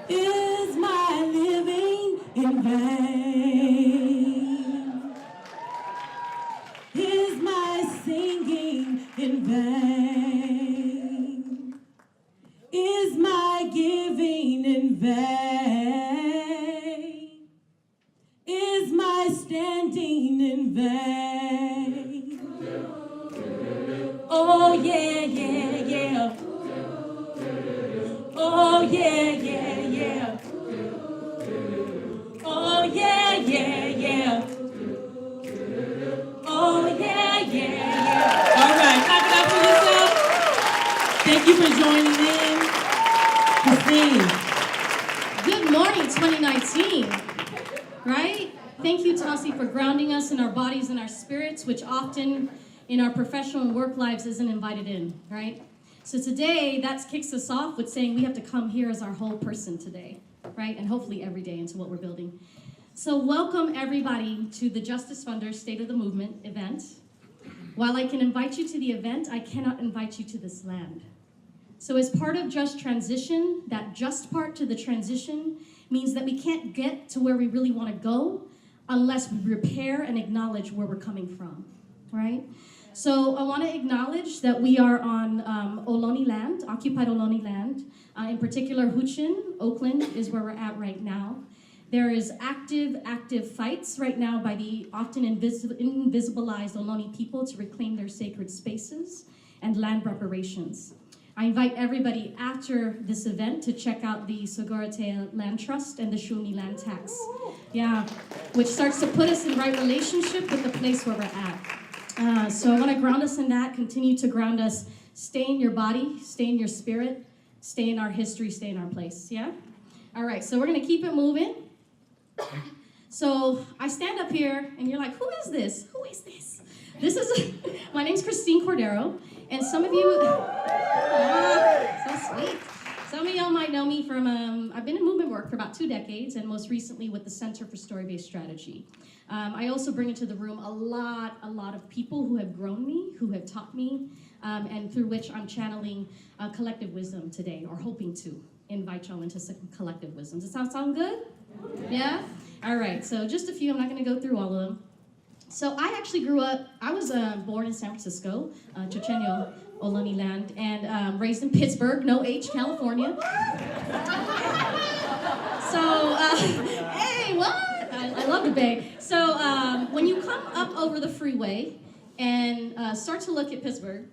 Is my living in vain? Is my singing in vain? Is my giving in vain? Is my standing in vain? Oh yeah, yeah, yeah. Oh yeah, yeah, yeah. Oh yeah, yeah, yeah. Oh yeah, yeah, yeah. All right, clap it up for yourself. Thank you for joining in. Christine. Good morning, 2019. Right? Thank you, Tassi, for grounding us in our bodies and our spirits, which often in our professional and work lives isn't invited in, right? So today, that kicks us off with saying we have to come here as our whole person today, right? And hopefully every day into what we're building. So welcome everybody to the Justice Funders State of the Movement event. While I can invite you to the event, I cannot invite you to this land. So as part of Just Transition, that just part to the transition means that we can't get to where we really want to go unless we repair and acknowledge where we're coming from, right? So I want to acknowledge that we are on Ohlone land, occupied Ohlone land. In particular, Huchin, Oakland is where we're at right now. There is active fights right now by the often invisibilized Ohlone people to reclaim their sacred spaces and land reparations. I invite everybody after this event to check out the Sogoretea Land Trust and the Shuni Land Tax. Yeah, which starts to put us in right relationship with the place where we're at. So I want to ground us in that, continue to ground us, stay in your body, stay in your spirit, stay in our history, stay in our place, yeah? All right, so we're going to keep it moving. So I stand up here, and you're like, who is this? Who is this? This is, my name's Christine Cordero, and some of you, so sweet. Some of y'all might know me from, I've been in movement work for about 2 decades, and most recently with the Center for Story-Based Strategy. I also bring into the room a lot of people who have grown me, who have taught me, and through which I'm channeling collective wisdom today, or hoping to invite y'all into some collective wisdom. Does that sound good? Yeah? All right, so just a few, I'm not gonna go through all of them. So I actually grew up, I was born in San Francisco, Chochenyo, Ohlone land, and raised in Pittsburgh, no H, California. So, hey, what? I love the Bay. So when you come up over the freeway and start to look at Pittsburgh,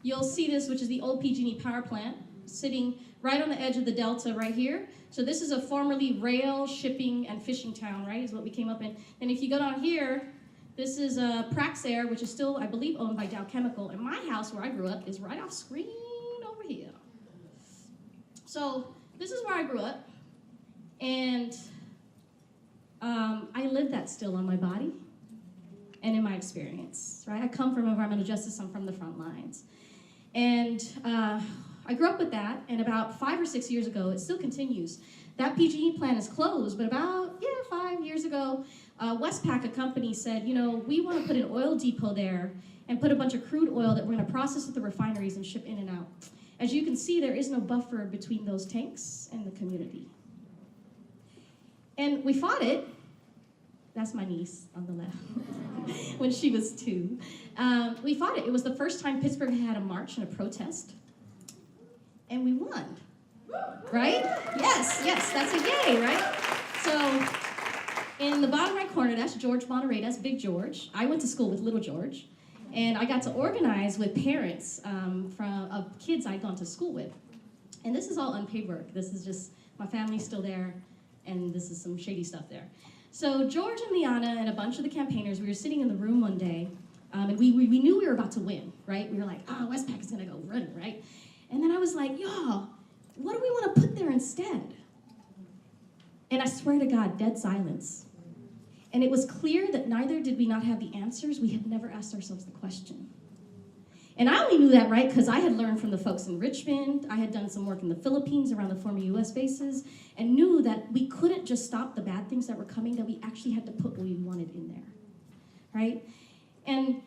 you'll see this, which is the old PG&E power plant, sitting right on the edge of the delta right here. So this is a formerly rail, shipping, and fishing town, right, is what we came up in. And if you go down here, this is Praxair, which is still, I believe, owned by Dow Chemical. And my house, where I grew up, is right off screen over here. So this is where I grew up. And I live that still on my body and in my experience, right? I come from environmental justice, I'm from the front lines. And I grew up with that, and about 5 or 6 years ago, it still continues. That PG&E plant is closed, but about, 5 years ago, Westpac, a company, said, you know, we want to put an oil depot there and put a bunch of crude oil that we're going to process at the refineries and ship in and out. As you can see, there is no buffer between those tanks and the community. And we fought it. That's my niece on the left, when she was 2. We fought it. It was the first time Pittsburgh had a march and a protest. And we won, right? Yes, that's a yay, right? So in the bottom right corner, that's George Monterey, that's Big George. I went to school with Little George, and I got to organize with parents of kids I'd gone to school with. And this is all unpaid work. This is just, my family's still there, and this is some shady stuff there. So George and Liana and a bunch of the campaigners, we were sitting in the room one day, and we knew we were about to win, right? We were like, Westpac is gonna go running, right? And then I was like, y'all, what do we want to put there instead? And I swear to God, dead silence. And it was clear that neither did we not have the answers. We had never asked ourselves the question. And I only knew that, right, because I had learned from the folks in Richmond. I had done some work in the Philippines around the former US bases, and knew that we couldn't just stop the bad things that were coming, that we actually had to put what we wanted in there, right? And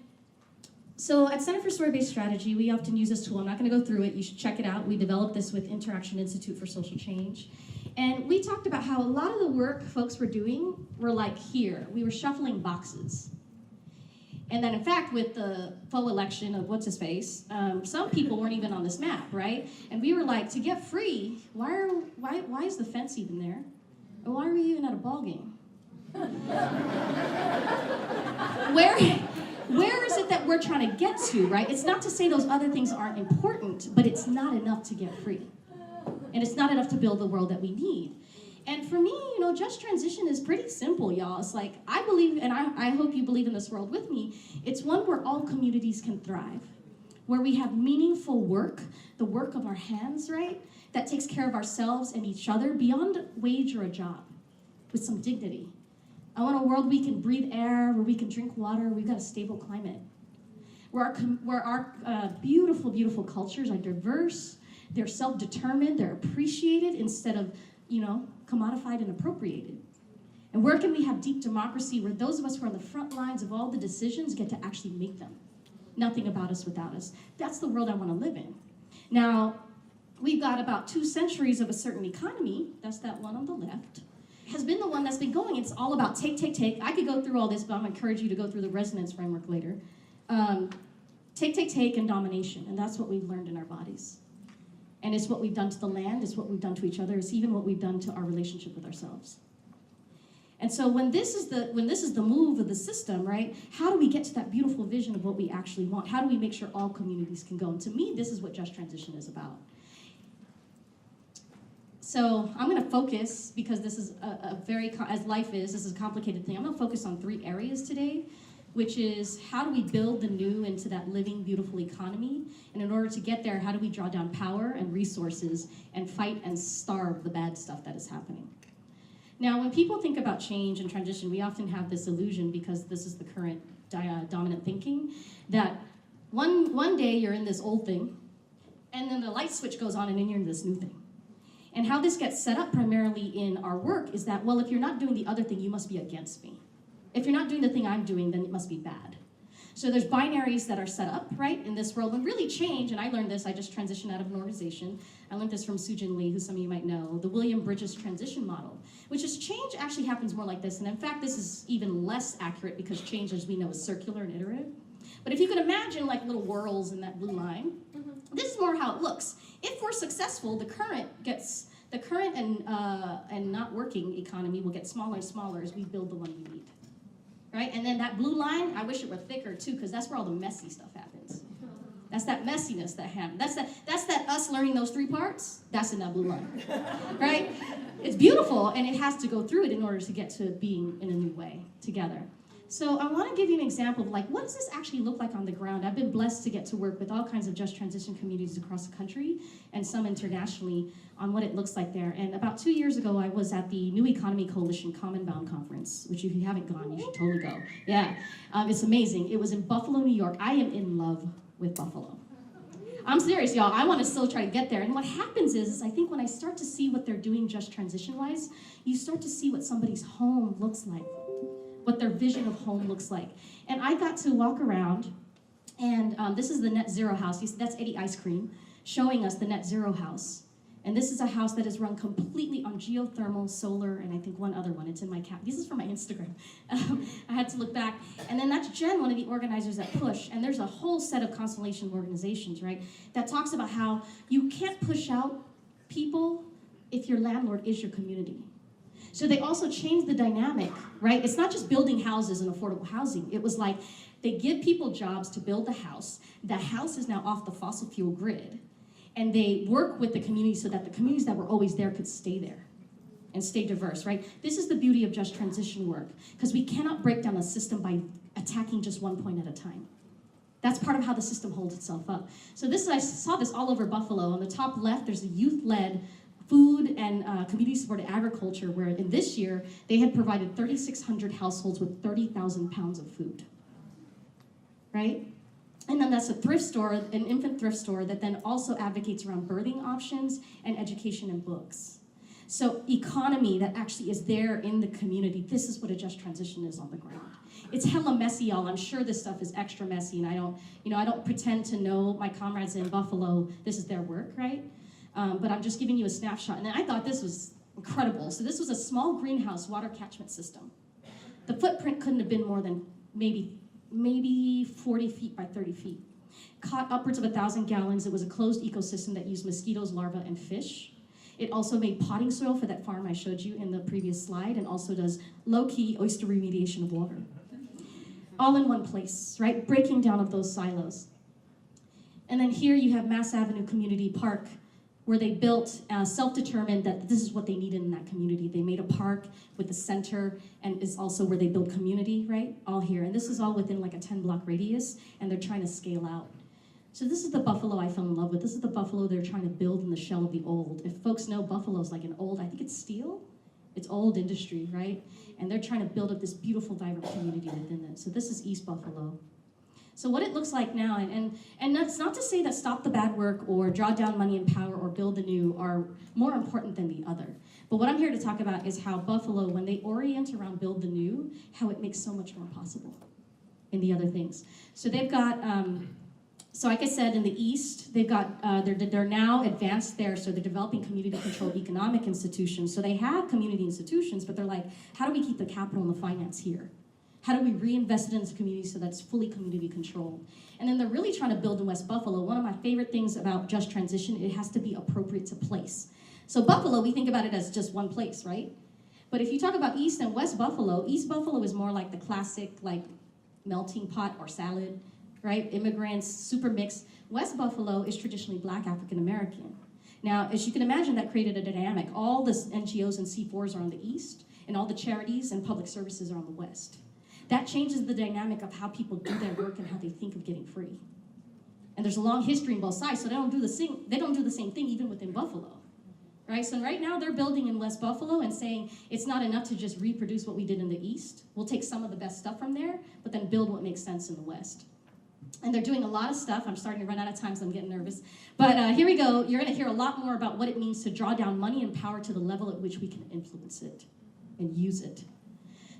so at Center for Story-Based Strategy, we often use this tool. I'm not going to go through it. You should check it out. We developed this with Interaction Institute for Social Change. And we talked about how a lot of the work folks were doing were like here. We were shuffling boxes. And then, in fact, with the faux election of what's-his-face, some people weren't even on this map, right? And we were like, to get free, why is the fence even there? And why are we even at a ball game? Where is it that we're trying to get to, right? It's not to say those other things aren't important, but it's not enough to get free. And it's not enough to build the world that we need. And for me, just transition is pretty simple, y'all. It's like, I believe, and I hope you believe in this world with me, it's one where all communities can thrive, where we have meaningful work, the work of our hands, right? That takes care of ourselves and each other beyond wage or a job, with some dignity. I want a world we can breathe air, where we can drink water, we've got a stable climate, where our beautiful, beautiful cultures are diverse, they're self-determined, they're appreciated instead of, commodified and appropriated. And where can we have deep democracy where those of us who are on the front lines of all the decisions get to actually make them? Nothing about us without us. That's the world I want to live in. Now, we've got about 2 centuries of a certain economy, that's that one on the left, has been the one that's been going. It's all about take, take, take. I could go through all this, but I'm going to encourage you to go through the resonance framework later. Take, take, take, and domination, and that's what we've learned in our bodies. And it's what we've done to the land, it's what we've done to each other, it's even what we've done to our relationship with ourselves. And so when this is the move of the system, right, how do we get to that beautiful vision of what we actually want? How do we make sure all communities can go? And to me, this is what Just Transition is about. So I'm going to focus, because this is a very, as life is, this is a complicated thing. I'm going to focus on 3 areas today, which is how do we build the new into that living, beautiful economy? And in order to get there, how do we draw down power and resources and fight and starve the bad stuff that is happening? Now, when people think about change and transition, we often have this illusion, because this is the current dominant thinking, that one day you're in this old thing, and then the light switch goes on, and then you're in this new thing. And how this gets set up primarily in our work is that, well, if you're not doing the other thing, you must be against me. If you're not doing the thing I'm doing, then it must be bad. So there's binaries that are set up, right, in this world. And really change, and I learned this, I just transitioned out of an organization. I learned this from Sujin Lee, who some of you might know, the William Bridges transition model, which is change actually happens more like this. And in fact, this is even less accurate, because change, as we know, is circular and iterative. But if you can imagine like little whirls in that blue line, this is more how it looks. If we're successful, the current and not working economy will get smaller and smaller as we build the one we need. Right? And then that blue line, I wish it were thicker too, because that's where all the messy stuff happens. That's that messiness that happens. That's that us learning those 3 parts. That's in that blue line. Right? It's beautiful, and it has to go through it in order to get to being in a new way together. So I want to give you an example of what does this actually look like on the ground? I've been blessed to get to work with all kinds of just transition communities across the country and some internationally on what it looks like there. And about 2 years ago, I was at the New Economy Coalition Common Bound Conference, which if you haven't gone, you should totally go. Yeah, it's amazing. It was in Buffalo, New York. I am in love with Buffalo. I'm serious, y'all. I want to still try to get there. And what happens is I think when I start to see what they're doing just transition-wise, you start to see what somebody's home looks like, what their vision of home looks like. And I got to walk around, and this is the net zero house. That's Eddie Ice Cream showing us the net zero house. And this is a house that is run completely on geothermal, solar, and I think one other one. It's in my cap. This is from my Instagram. I had to look back. And then that's Jen, one of the organizers at Push. And there's a whole set of constellation organizations, right, that talks about how you can't push out people if your landlord is your community. So they also changed the dynamic, right? It's not just building houses and affordable housing. It was like they give people jobs to build the house. The house is now off the fossil fuel grid. And they work with the community so that the communities that were always there could stay there and stay diverse, right? This is the beauty of just transition work, because we cannot break down a system by attacking just one point at a time. That's part of how the system holds itself up. So I saw this all over Buffalo. On the top left, there's a youth-led food and community-supported agriculture, where in this year, they had provided 3,600 households with 30,000 pounds of food, right? And then that's a thrift store, an infant thrift store, that then also advocates around birthing options and education and books. So economy that actually is there in the community. This is what a just transition is on the ground. It's hella messy, y'all. I'm sure this stuff is extra messy, and I don't pretend to know my comrades in Buffalo. This is their work, right? But I'm just giving you a snapshot. And I thought this was incredible. So this was a small greenhouse water catchment system. The footprint couldn't have been more than maybe 40 feet by 30 feet. Caught upwards of 1,000 gallons. It was a closed ecosystem that used mosquitoes, larvae, and fish. It also made potting soil for that farm I showed you in the previous slide, and also does low-key oyster remediation of water. All in one place, right? Breaking down of those silos. And then here you have Mass Avenue Community Park, where they built, self-determined that this is what they needed in that community. They made a park with the center, and is also where they build community, right? All here. And this is all within like a 10-block radius, and they're trying to scale out. So this is the buffalo I fell in love with. This is the buffalo they're trying to build in the shell of the old. If folks know buffalo's like an old, I think it's steel. It's old industry, right? And they're trying to build up this beautiful, vibrant community within it. So this is East Buffalo. So what it looks like now, and that's not to say that stop the bad work or draw down money and power or build the new are more important than the other. But what I'm here to talk about is how Buffalo, when they orient around build the new, how it makes so much more possible in the other things. So they've got, so like I said, in the East, they've got, they're now advanced there, so they're developing community-controlled economic institutions. So they have community institutions, but they're like, how do we keep the capital and the finance here? How do we reinvest it into the community so that's fully community controlled? And then they're really trying to build in West Buffalo. One of my favorite things about just transition, it has to be appropriate to place. So Buffalo, we think about it as just one place, right? But if you talk about East and West Buffalo is more like the classic like melting pot or salad, right? Immigrants, super mixed. West Buffalo is traditionally Black African American. Now, as you can imagine, that created a dynamic. All the NGOs and C4s are on the East, and all the charities and public services are on the West. That changes the dynamic of how people do their work and how they think of getting free. And there's a long history in both sides, so they don't do the same thing even within Buffalo. Right? So right now they're building in West Buffalo and saying it's not enough to just reproduce what we did in the East. We'll take some of the best stuff from there, but then build what makes sense in the West. And they're doing a lot of stuff. I'm starting to run out of time, so I'm getting nervous. But here we go. You're going to hear a lot more about what it means to draw down money and power to the level at which we can influence it and use it.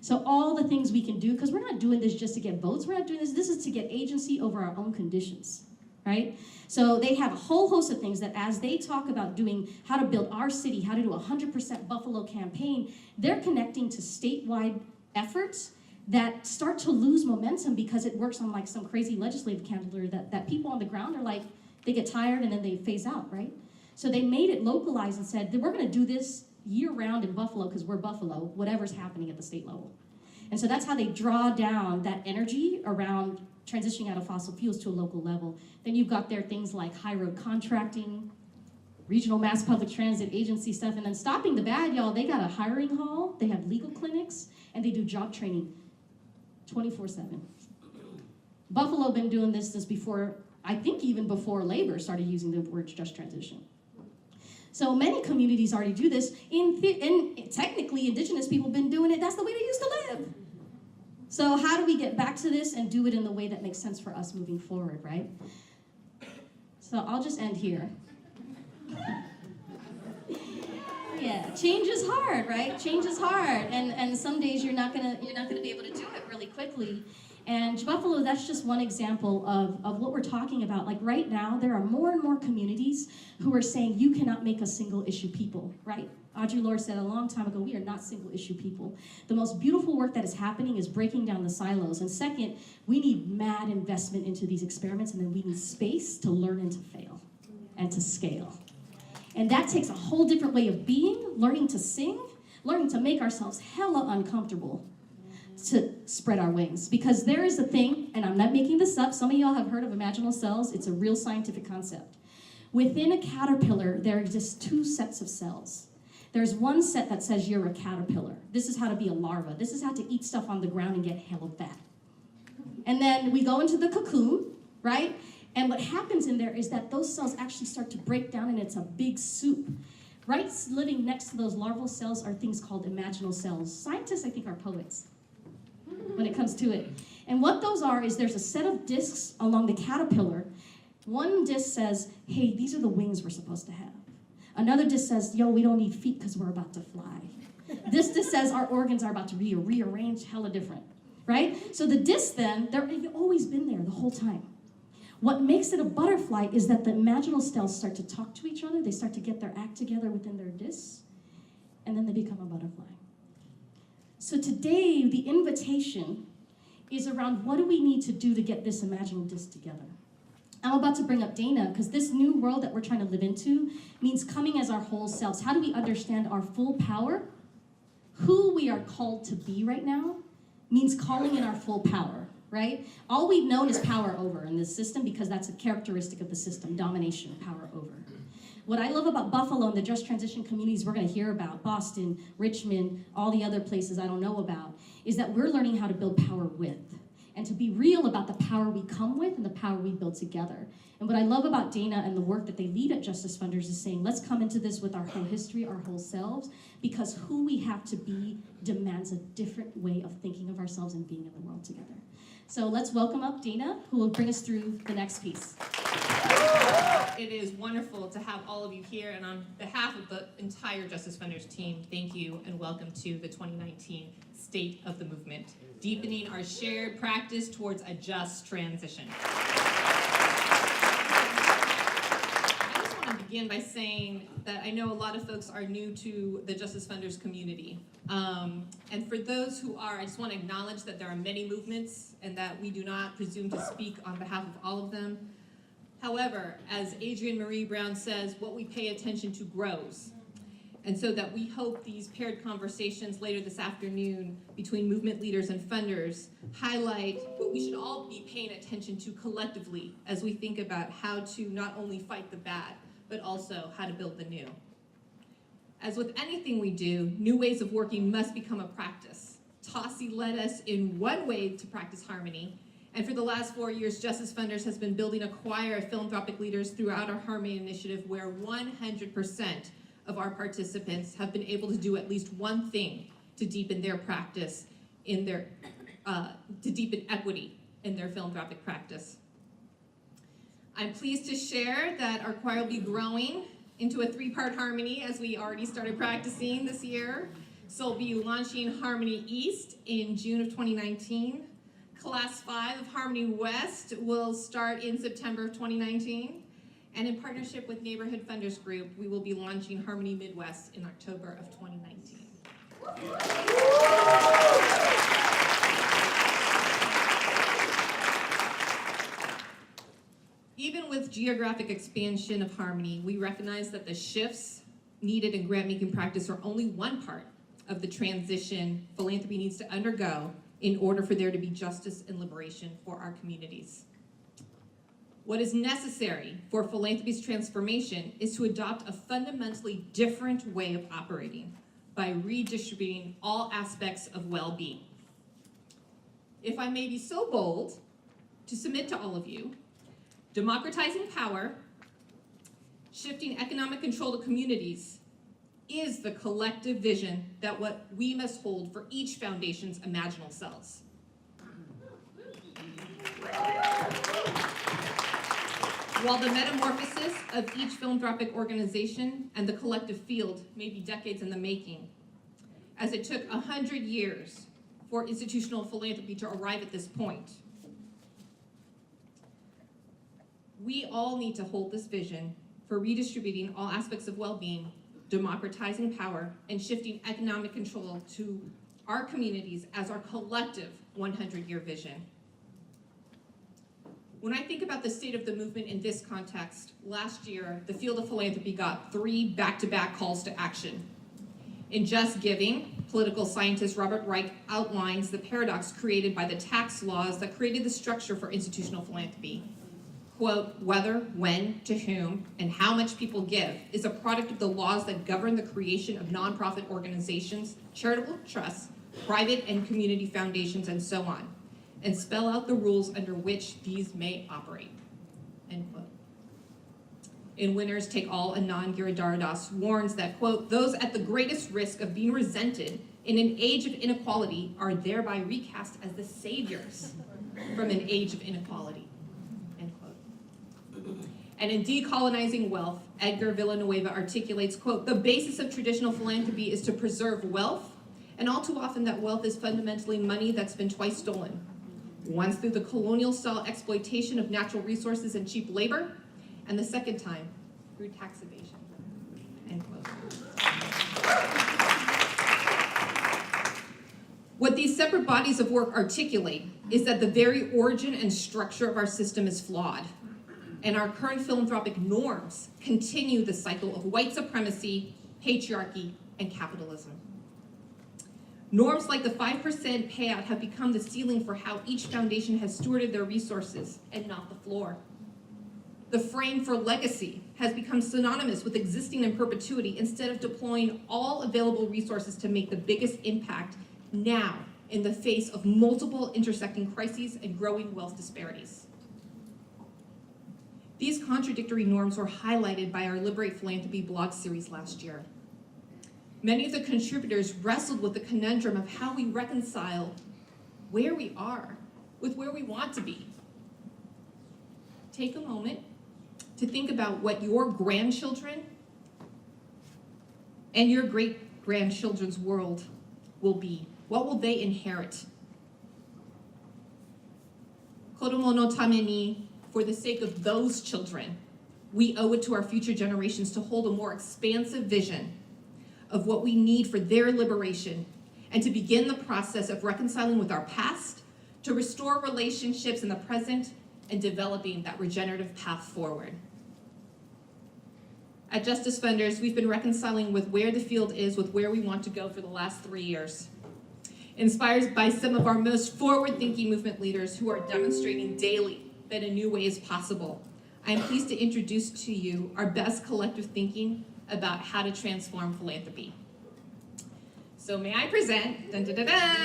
So all the things we can do, because we're not doing this just to get votes. We're not doing this. This is to get agency over our own conditions, right? So they have a whole host of things that as they talk about doing how to build our city, how to do a 100% Buffalo campaign, they're connecting to statewide efforts that start to lose momentum because it works on like some crazy legislative calendar that people on the ground are like, they get tired and then they phase out, right? So they made it localized and said, we're gonna do this year-round in Buffalo because we're Buffalo, whatever's happening at the state level. And so that's how they draw down that energy around transitioning out of fossil fuels to a local level. Then you've got their things like high road contracting, regional mass public transit agency stuff, and then stopping the bad, y'all, they got a hiring hall, they have legal clinics, and they do job training 24/7. Buffalo been doing this since before, I think even before labor started using the word just transition. So many communities already do this. And technically, indigenous people have been doing it. That's the way they used to live. So how do we get back to this and do it in the way that makes sense for us moving forward, right? So I'll just end here. Yeah, change is hard, right? Change is hard, and some days you're not gonna be able to do it really quickly. And Buffalo, that's just one example of what we're talking about. Like right now, there are more and more communities who are saying you cannot make a single issue people, right? Audre Lorde said a long time ago, we are not single issue people. The most beautiful work that is happening is breaking down the silos. And second, we need mad investment into these experiments, and then we need space to learn and to fail and to scale. And that takes a whole different way of being, learning to sing, learning to make ourselves hella uncomfortable to spread our wings. Because there is a thing, and I'm not making this up, some of y'all have heard of imaginal cells. It's a real scientific concept. Within a caterpillar, there exist two sets of cells. There's one set that says you're a caterpillar. This is how to be a larva. This is how to eat stuff on the ground and get hella fat. And then we go into the cocoon, right? And what happens in there is that those cells actually start to break down, and it's a big soup. Right living next to those larval cells are things called imaginal cells. Scientists, I think, are poets when it comes to it. And what those are is there's a set of discs along the caterpillar. One disc says, hey, these are the wings we're supposed to have. Another disc says, yo, we don't need feet because we're about to fly. This disc says our organs are about to be rearranged, hella different, right? So the discs then, they've always been there the whole time. What makes it a butterfly is that the imaginal cells start to talk to each other. They start to get their act together within their discs. and then they become a butterfly. So today, the invitation is around what do we need to do to get this imaginal disc together. I'm about to bring up Dana, because this new world that we're trying to live into means coming as our whole selves. How do we understand our full power? Who we are called to be right now means calling in our full power, right? All we've known is power over in this system, because that's a characteristic of the system, domination, power over. What I love about Buffalo and the just transition communities we're going to hear about, Boston, Richmond, all the other places I don't know about, is that we're learning how to build power with, and to be real about the power we come with and the power we build together. And what I love about Dana and the work that they lead at Justice Funders is saying, let's come into this with our whole history, our whole selves, because who we have to be demands a different way of thinking of ourselves and being in the world together. So let's welcome up Dana, who will bring us through the next piece. It is wonderful to have all of you here, and on behalf of the entire Justice Funders team, thank you and welcome to the 2019 State of the Movement, deepening our shared practice towards a just transition. I just want to begin by saying that I know a lot of folks are new to the Justice Funders community. And for those who are, I just want to acknowledge that there are many movements and that we do not presume to speak on behalf of all of them. However, as Adrienne Marie Brown says, what we pay attention to grows. And so that we hope these paired conversations later this afternoon between movement leaders and funders highlight what we should all be paying attention to collectively as we think about how to not only fight the bad, but also how to build the new. As with anything we do, new ways of working must become a practice. Tossie led us in one way to practice harmony, and for the last 4 years, Justice Funders has been building a choir of philanthropic leaders throughout our Harmony Initiative, where 100% of our participants have been able to do at least one thing to deepen their practice in their, to deepen equity in their philanthropic practice. I'm pleased to share that our choir will be growing into a 3-part harmony as we already started practicing this year. So we'll be launching Harmony East in June of 2019. Class 5 of Harmony West will start in September of 2019. And in partnership with Neighborhood Funders Group, we will be launching Harmony Midwest in October of 2019. Even with geographic expansion of Harmony, we recognize that the shifts needed in grant-making practice are only one part of the transition philanthropy needs to undergo in order for there to be justice and liberation for our communities. What is necessary for philanthropy's transformation is to adopt a fundamentally different way of operating by redistributing all aspects of well-being. If I may be so bold to submit to all of you, democratizing power, shifting economic control to communities is the collective vision that what we must hold for each foundation's imaginal selves. While the metamorphosis of each philanthropic organization and the collective field may be decades in the making, as it took 100 years for institutional philanthropy to arrive at this point, we all need to hold this vision for redistributing all aspects of well-being, democratizing power, and shifting economic control to our communities as our collective 100-year vision. When I think about the state of the movement in this context, last year, the field of philanthropy got 3 back-to-back calls to action. In Just Giving, political scientist Robert Reich outlines the paradox created by the tax laws that created the structure for institutional philanthropy. Quote, whether, when, to whom, and how much people give is a product of the laws that govern the creation of nonprofit organizations, charitable trusts, private and community foundations, and so on, and spell out the rules under which these may operate, end quote. In Winners Take All, Anand Giridharadas warns that, quote, those at the greatest risk of being resented in an age of inequality are thereby recast as the saviors from an age of inequality, end quote. And in Decolonizing Wealth, Edgar Villanueva articulates, quote, the basis of traditional philanthropy is to preserve wealth, and all too often that wealth is fundamentally money that's been twice stolen. Once through the colonial-style exploitation of natural resources and cheap labor, and the second time through tax evasion, end quote. these separate bodies of work articulate is that the very origin and structure of our system is flawed, and our current philanthropic norms continue the cycle of white supremacy, patriarchy, and capitalism. Norms like the 5% payout have become the ceiling for how each foundation has stewarded their resources, and not the floor. The frame for legacy has become synonymous with existing in perpetuity instead of deploying all available resources to make the biggest impact now in the face of multiple intersecting crises and growing wealth disparities. These contradictory norms were highlighted by our Liberate Philanthropy blog series last year. Many of the contributors wrestled with the conundrum of how we reconcile where we are with where we want to be. Take a moment to think about what your grandchildren and your great-grandchildren's world will be. What will they inherit? Kodomo no tame ni, for the sake of those children, we owe it to our future generations to hold a more expansive vision of what we need for their liberation and to begin the process of reconciling with our past, to restore relationships in the present, and developing that regenerative path forward. At Justice Funders, we've been reconciling with where the field is with where we want to go for the last 3 years. Inspired by some of our most forward-thinking movement leaders who are demonstrating daily that a new way is possible, I am pleased to introduce to you our best collective thinking about how to transform philanthropy. So may I present, dun, dun, dun, dun,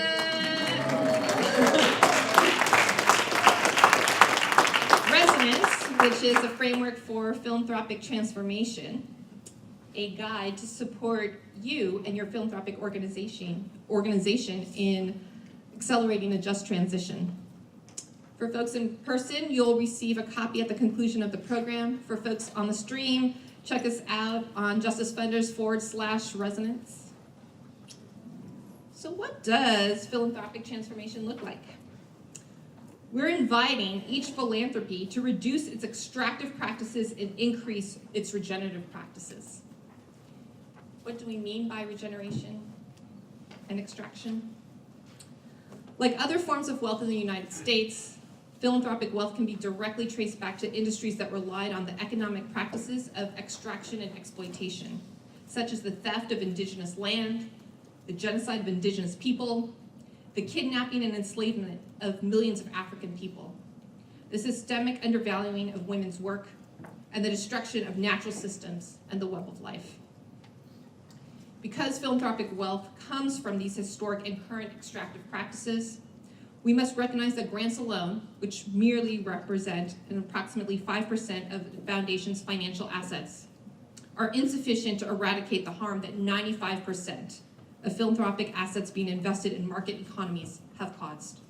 Resonance, which is a framework for philanthropic transformation, a guide to support you and your philanthropic organization in accelerating a just transition. For folks in person, you'll receive a copy at the conclusion of the program. For folks on the stream, check us out on Justice Funders /resonance. So what does philanthropic transformation look like? We're inviting each philanthropy to reduce its extractive practices and increase its regenerative practices. What do we mean by regeneration and extraction? Like other forms of wealth in the United States, philanthropic wealth can be directly traced back to industries that relied on the economic practices of extraction and exploitation, such as the theft of indigenous land, the genocide of indigenous people, the kidnapping and enslavement of millions of African people, the systemic undervaluing of women's work, and the destruction of natural systems and the web of life. Because philanthropic wealth comes from these historic and current extractive practices, we must recognize that grants alone, which merely represent approximately 5% of the foundation's financial assets, are insufficient to eradicate the harm that 95% of philanthropic assets being invested in market economies have caused.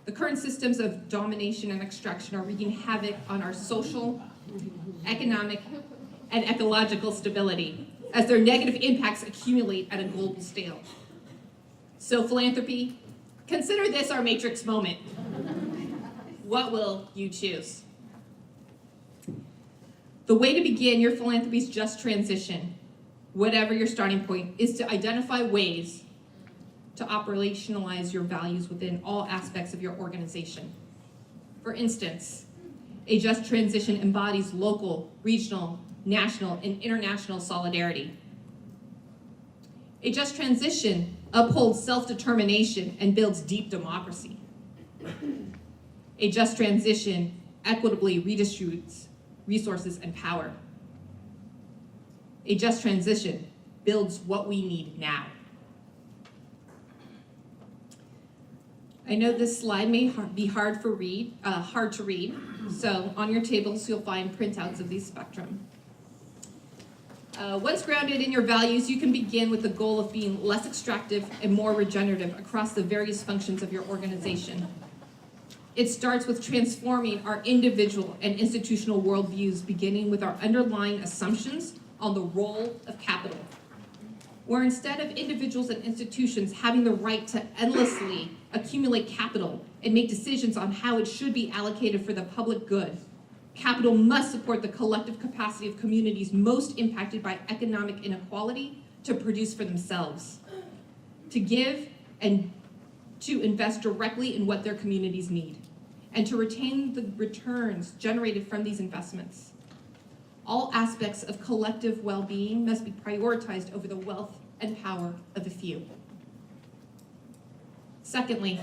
The current systems of domination and extraction are wreaking havoc on our social, economic, and ecological stability as their negative impacts accumulate at a global scale. So philanthropy, consider this our matrix moment. What will you choose? The way to begin your philanthropy's just transition, whatever your starting point, is to identify ways to operationalize your values within all aspects of your organization. For instance, a just transition embodies local, regional, national, and international solidarity. A just transition upholds self-determination and builds deep democracy. A just transition equitably redistributes resources and power. A just transition builds what we need now. I know this slide may be hard to read, so on your tables you'll find printouts of these spectrum. Once grounded in your values, you can begin with the goal of being less extractive and more regenerative across the various functions of your organization. It starts with transforming our individual and institutional worldviews, beginning with our underlying assumptions on the role of capital, where instead of individuals and institutions having the right to endlessly accumulate capital and make decisions on how it should be allocated for the public good, capital must support the collective capacity of communities most impacted by economic inequality to produce for themselves. to give and to invest directly in what their communities need, and to retain the returns generated from these investments. All aspects of collective well-being must be prioritized over the wealth and power of a few. Secondly,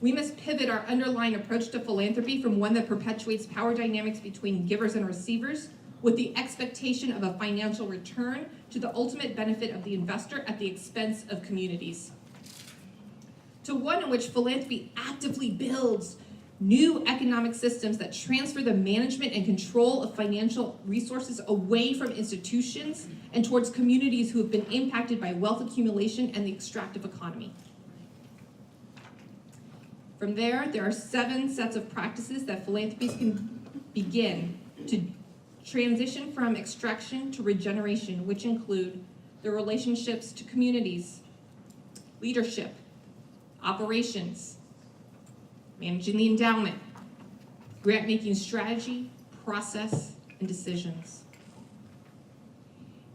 we must pivot our underlying approach to philanthropy from one that perpetuates power dynamics between givers and receivers with the expectation of a financial return to the ultimate benefit of the investor at the expense of communities, to one in which philanthropy actively builds new economic systems that transfer the management and control of financial resources away from institutions and towards communities who have been impacted by wealth accumulation and the extractive economy. From there are 7 sets of practices that philanthropies can begin to transition from extraction to regeneration, which include their relationships to communities, leadership, operations, managing the endowment, grant-making strategy, process, and decisions.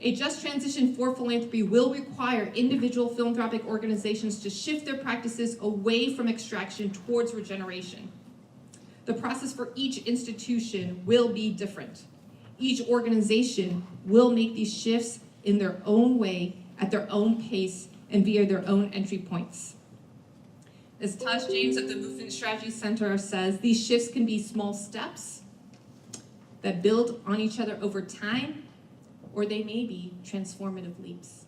A just transition for philanthropy will require individual philanthropic organizations to shift their practices away from extraction towards regeneration. The process for each institution will be different. Each organization will make these shifts in their own way, at their own pace, and via their own entry points. As Tosh James of the Movement Strategy Center says, these shifts can be small steps that build on each other over time, or they may be transformative leaps.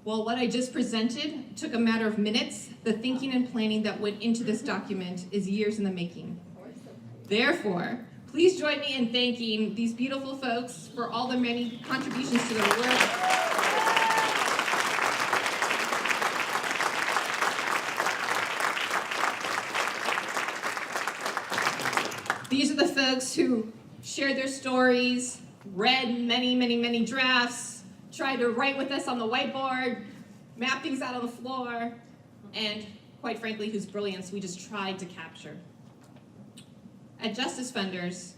While what I just presented took a matter of minutes, the thinking and planning that went into this document is years in the making. Therefore, please join me in thanking these beautiful folks for all their many contributions to their work. These are the folks who shared their stories, read many drafts, tried to write with us on the whiteboard, map things out on the floor, and quite frankly, whose brilliance we just tried to capture. At Justice Funders,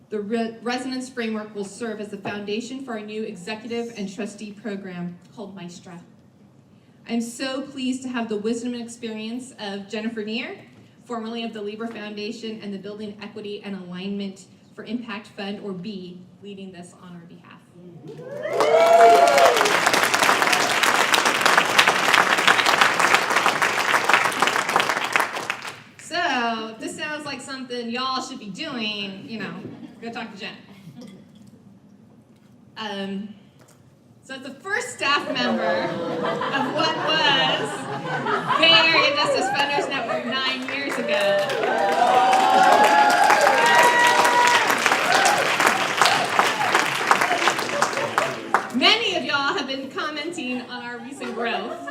the Resonance Framework will serve as the foundation for our new executive and trustee program called Maestra. I'm so pleased to have the wisdom and experience of Jennifer Neer, formerly of the Lieber Foundation and the Building Equity and Alignment for Impact Fund, or B, leading this on our behalf. So, if this sounds like something y'all should be doing, go talk to Jen. So it's the first staff member of what was Bay Area Justice Funders Network 9 years ago. Many of y'all have been commenting on our recent growth.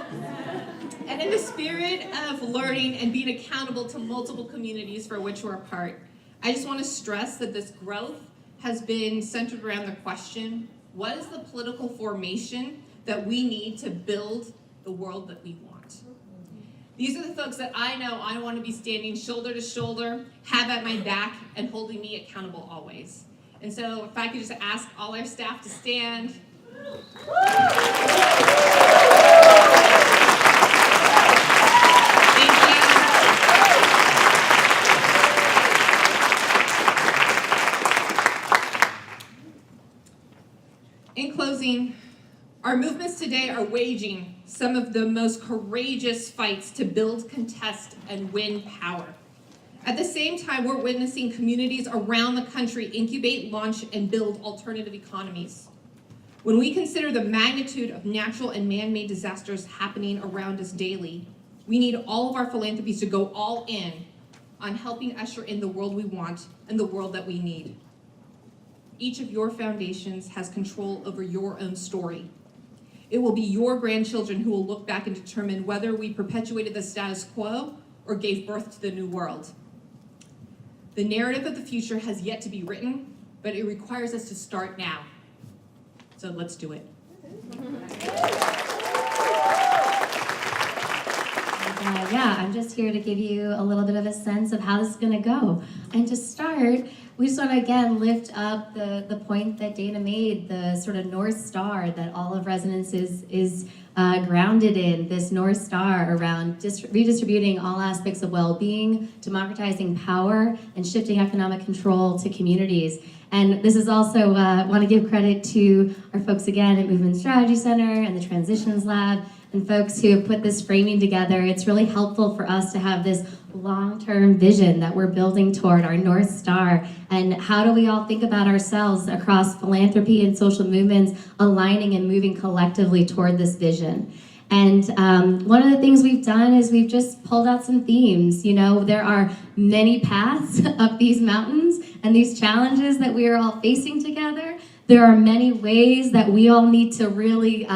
And in the spirit of learning and being accountable to multiple communities for which we're a part, I just want to stress that this growth has been centered around the question, what is the political formation that we need to build the world that we want? These are the folks that I know I want to be standing shoulder to shoulder, have at my back, and holding me accountable always. And so if I could just ask all our staff to stand. In closing, our movements today are waging some of the most courageous fights to build, contest, and win power. At the same time, we're witnessing communities around the country incubate, launch, and build alternative economies. When we consider the magnitude of natural and man-made disasters happening around us daily, we need all of our philanthropies to go all in on helping usher in the world we want and the world that we need. Each of your foundations has control over your own story. It will be your grandchildren who will look back and determine whether we perpetuated the status quo or gave birth to the new world. The narrative of the future has yet to be written, but it requires us to start now. So let's do it. yeah, I'm just here to give you a little bit of a sense of how this is gonna go. And to start, we just want to again lift up the point that Dana made, the sort of North Star that all of Resonance is grounded in, this North Star around redistributing all aspects of well-being, democratizing power, and shifting economic control to communities. And this is also, want to give credit to our folks again at Movement Strategy Center and the Transitions Lab, and folks who have put this framing together. It's really helpful for us to have this long-term vision that we're building toward, our North Star, and how do we all think about ourselves across philanthropy and social movements aligning and moving collectively toward this vision. And one of the things we've done is we've just pulled out some themes. You know, there are many paths up these mountains and these challenges that we are all facing together. There are many ways that we all need to really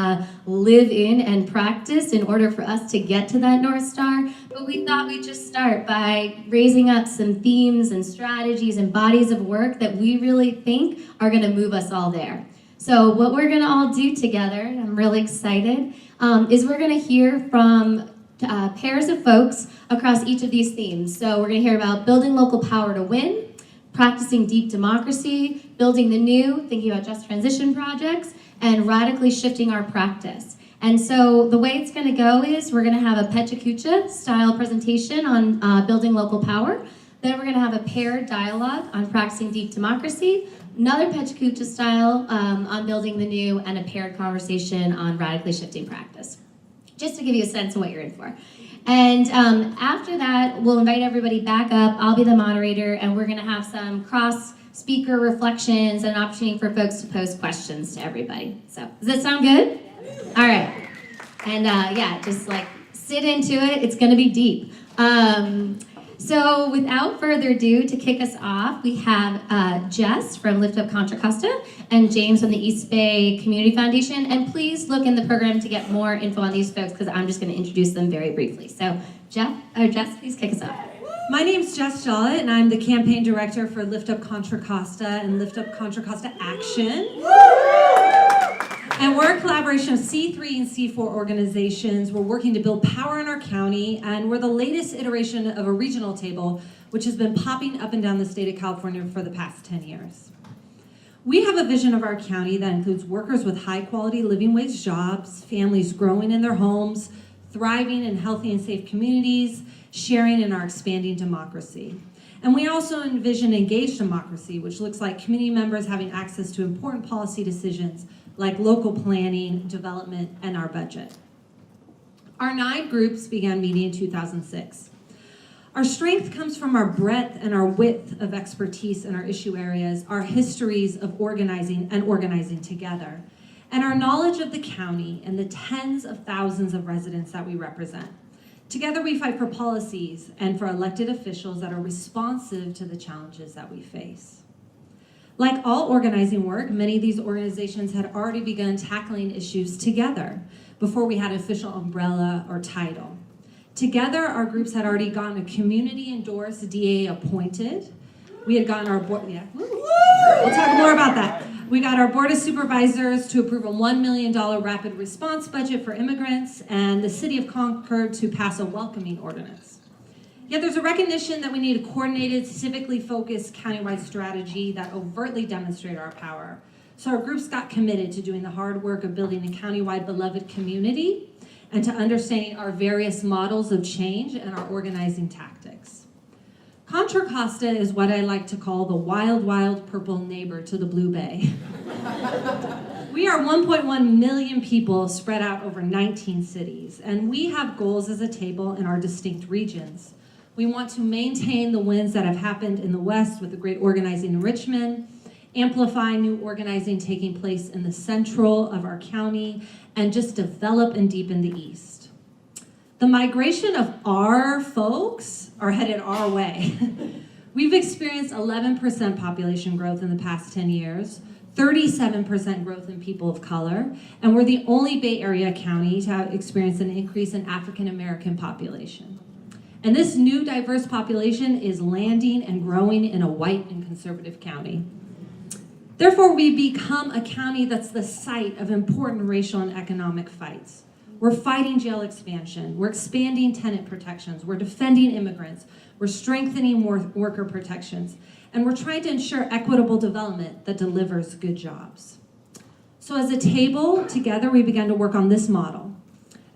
live in and practice in order for us to get to that North Star. But we thought we'd just start by raising up some themes and strategies and bodies of work that we really think are gonna move us all there. So what we're gonna all do together, and I'm really excited, is we're gonna hear from pairs of folks across each of these themes. So we're gonna hear about building local power to win, practicing deep democracy, building the new, thinking about just transition projects, and radically shifting our practice. And so the way it's gonna go is we're gonna have a Pechakucha style presentation on building local power. Then we're gonna have a paired dialogue on practicing deep democracy, another Pechakucha style on building the new, and a paired conversation on radically shifting practice. Just to give you a sense of what you're in for. And after that, we'll invite everybody back up. I'll be the moderator, and we're gonna have some cross-speaker reflections and an opportunity for folks to pose questions to everybody. So, does that sound good? All right. And yeah, just like sit into it. It's gonna be deep. So without further ado, to kick us off, we have Jess from Lift Up Contra Costa and James from the East Bay Community Foundation. And please look in the program to get more info on these folks because I'm just going to introduce them very briefly. So Jess, please kick us off. My name's Jess Jollett, and I'm the campaign director for Lift Up Contra Costa and Lift Up Contra Costa Action. And we're a collaboration of C3 and C4 organizations. We're working to build power in our county, and we're the latest iteration of a regional table, which has been popping up and down the state of California for the past 10 years. We have a vision of our county that includes workers with high-quality living wage jobs, families growing in their homes, thriving in healthy and safe communities, sharing in our expanding democracy. And we also envision engaged democracy, which looks like community members having access to important policy decisions like local planning, development, and our budget. Our 9 groups began meeting in 2006. Our strength comes from our breadth and our width of expertise in our issue areas, our histories of organizing and organizing together, and our knowledge of the county and the tens of thousands of residents that we represent. Together we fight for policies and for elected officials that are responsive to the challenges that we face. Like all organizing work, many of these organizations had already begun tackling issues together before we had an official umbrella or title. Together, our groups had already gotten a community-endorsed DA appointed. We had gotten our board, yeah, we'll talk more about that. We got our Board of Supervisors to approve a $1 million rapid response budget for immigrants, and the City of Concord to pass a welcoming ordinance. Yet there's a recognition that we need a coordinated, civically focused countywide strategy that overtly demonstrated our power. So our groups got committed to doing the hard work of building a countywide beloved community and to understanding our various models of change and our organizing tactics. Contra Costa is what I like to call the wild, wild purple neighbor to the Blue Bay. We are 1.1 million people spread out over 19 cities, and we have goals as a table in our distinct regions. We want to maintain the wins that have happened in the West with the great organizing in Richmond, amplify new organizing taking place in the central of our county, and just develop and deepen the East. The migration of our folks are headed our way. We've experienced 11% population growth in the past 10 years, 37% growth in people of color, and we're the only Bay Area county to have experienced an increase in African American population. And this new diverse population is landing and growing in a white and conservative county. Therefore, we've become a county that's the site of important racial and economic fights. We're fighting jail expansion. We're expanding tenant protections. We're defending immigrants. We're strengthening worker protections. And we're trying to ensure equitable development that delivers good jobs. So as a table, together we began to work on this model.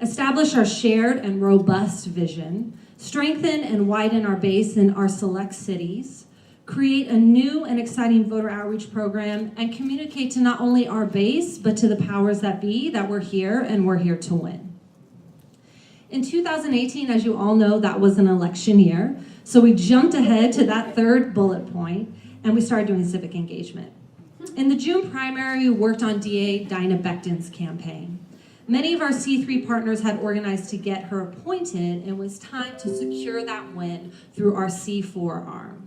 Establish our shared and robust vision, strengthen and widen our base in our select cities, create a new and exciting voter outreach program, and communicate to not only our base, but to the powers that be that we're here and we're here to win. In 2018, as you all know, that was an election year, so we jumped ahead to that third bullet point, and we started doing civic engagement. In the June primary, we worked on DA Dinah Becton's campaign. Many of our C3 partners had organized to get her appointed, and it was time to secure that win through our C4 arm.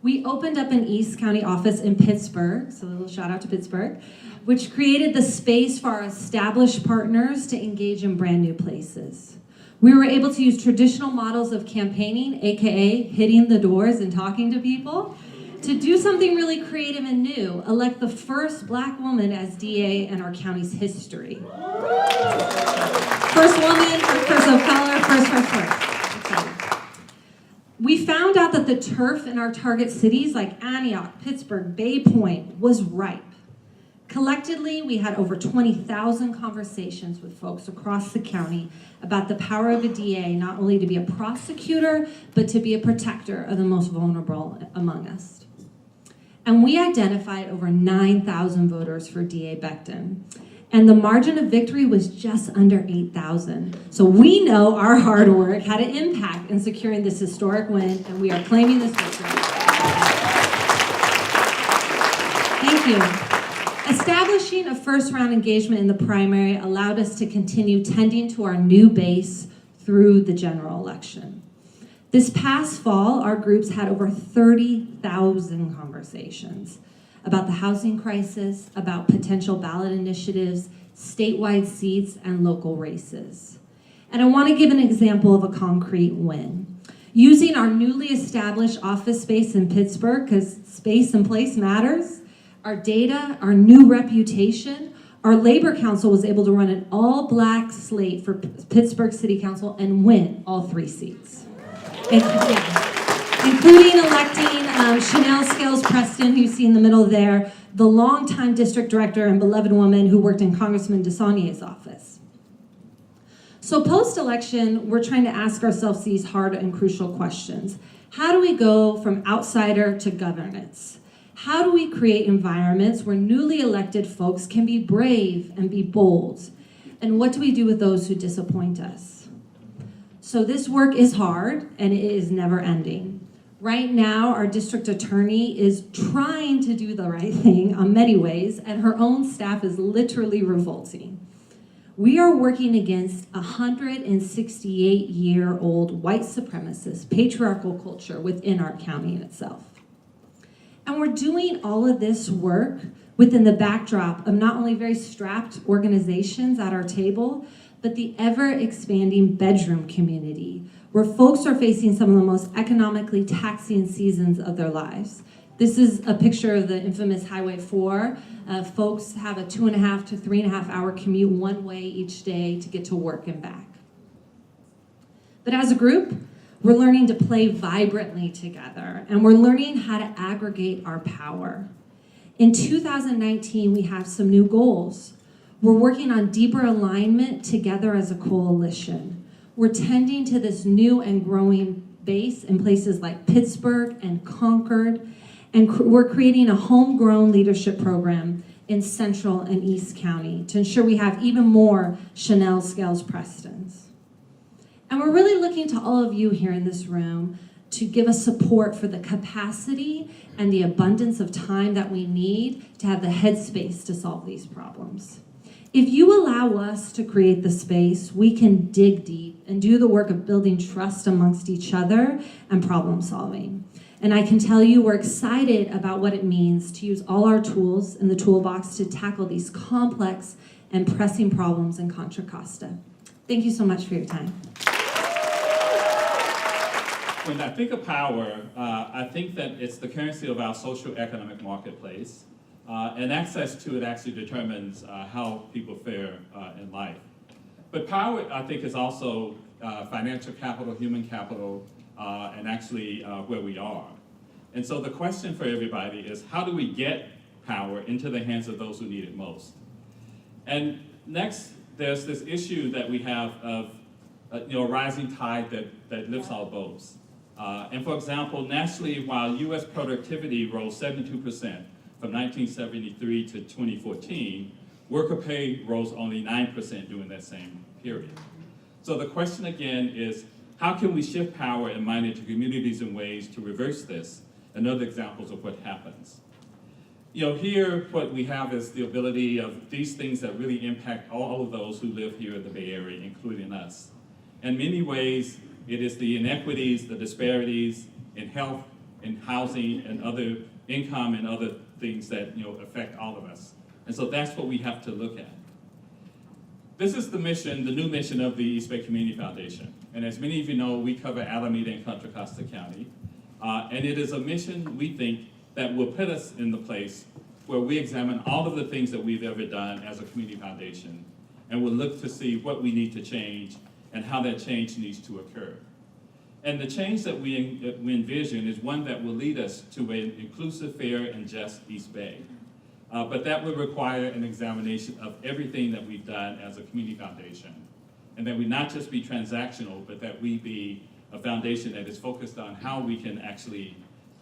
We opened up an East County office in Pittsburgh, so a little shout out to Pittsburgh, which created the space for our established partners to engage in brand new places. We were able to use traditional models of campaigning, AKA hitting the doors and talking to people, to do something really creative and new, elect the first Black woman as DA in our county's history. First woman, first person of color, first. We found out that the turf in our target cities like Antioch, Pittsburgh, Bay Point was ripe. Collectively, we had over 20,000 conversations with folks across the county about the power of a DA, not only to be a prosecutor, but to be a protector of the most vulnerable among us. And we identified over 9,000 voters for DA Becton. And the margin of victory was just under 8,000. So we know our hard work had an impact in securing this historic win, and we are claiming this victory. Thank you. Establishing a first-round engagement in the primary allowed us to continue tending to our new base through the general election. This past fall, our groups had over 30,000 conversations about the housing crisis, about potential ballot initiatives, statewide seats, and local races. And I want to give an example of a concrete win. Using our newly established office space in Pittsburgh, because space and place matters, our data, our new reputation, our Labor Council was able to run an all-Black slate for Pittsburgh City Council and win all 3 seats. Including electing Chanel Scales-Preston, who you see in the middle there, the longtime district director and beloved woman who worked in Congressman DeSaulnier's office. So post-election, we're trying to ask ourselves these hard and crucial questions. How do we go from outsider to governance? How do we create environments where newly elected folks can be brave and be bold? And what do we do with those who disappoint us? So this work is hard, and it is never ending. Right now, our district attorney is trying to do the right thing in many ways, and her own staff is literally revolting. We are working against a 168-year-old white supremacist patriarchal culture within our county in itself. And we're doing all of this work within the backdrop of not only very strapped organizations at our table, but the ever-expanding bedroom community, where folks are facing some of the most economically taxing seasons of their lives. This is a picture of the infamous Highway 4. Folks have a 2.5 to 3.5 hour commute one way each day to get to work and back. But as a group, we're learning to play vibrantly together, and we're learning how to aggregate our power. In 2019, we have some new goals. We're working on deeper alignment together as a coalition. We're tending to this new and growing base in places like Pittsburgh and Concord, and we're creating a homegrown leadership program in Central and East County to ensure we have even more Chanel Scales-Prestons. And we're really looking to all of you here in this room to give us support for the capacity and the abundance of time that we need to have the headspace to solve these problems. If you allow us to create the space, we can dig deep and do the work of building trust amongst each other and problem solving. And I can tell you we're excited about what it means to use all our tools in the toolbox to tackle these complex and pressing problems in Contra Costa. Thank you so much for your time. When I think of power, I think that it's the currency of our socio-economic marketplace, and access to it actually determines how people fare in life. But power, I think, is also financial capital, human capital, and actually where we are. And so the question for everybody is, how do we get power into the hands of those who need it most? And next, there's this issue that we have of a rising tide that lifts all boats. And for example, nationally, while U.S. productivity rose 72% from 1973 to 2014, worker pay rose only 9% during that same period. So the question again is, how can we shift power and mind into communities in ways to reverse this? And other examples of what happens. Here what we have is the ability of these things that really impact all of those who live here in the Bay Area, including us. In many ways, it is the inequities, the disparities in health, in housing, and other income and other things that affect all of us. And so that's what we have to look at. This is the mission, the new mission of the East Bay Community Foundation. And as many of you know, we cover Alameda and Contra Costa County. And it is a mission, we think, that will put us in the place where we examine all of the things that we've ever done as a community foundation, and we'll look to see what we need to change and how that change needs to occur. And the change that we envision is one that will lead us to an inclusive, fair, and just East Bay. But that will require an examination of everything that we've done as a community foundation, and that we not just be transactional, but that we be a foundation that is focused on how we can actually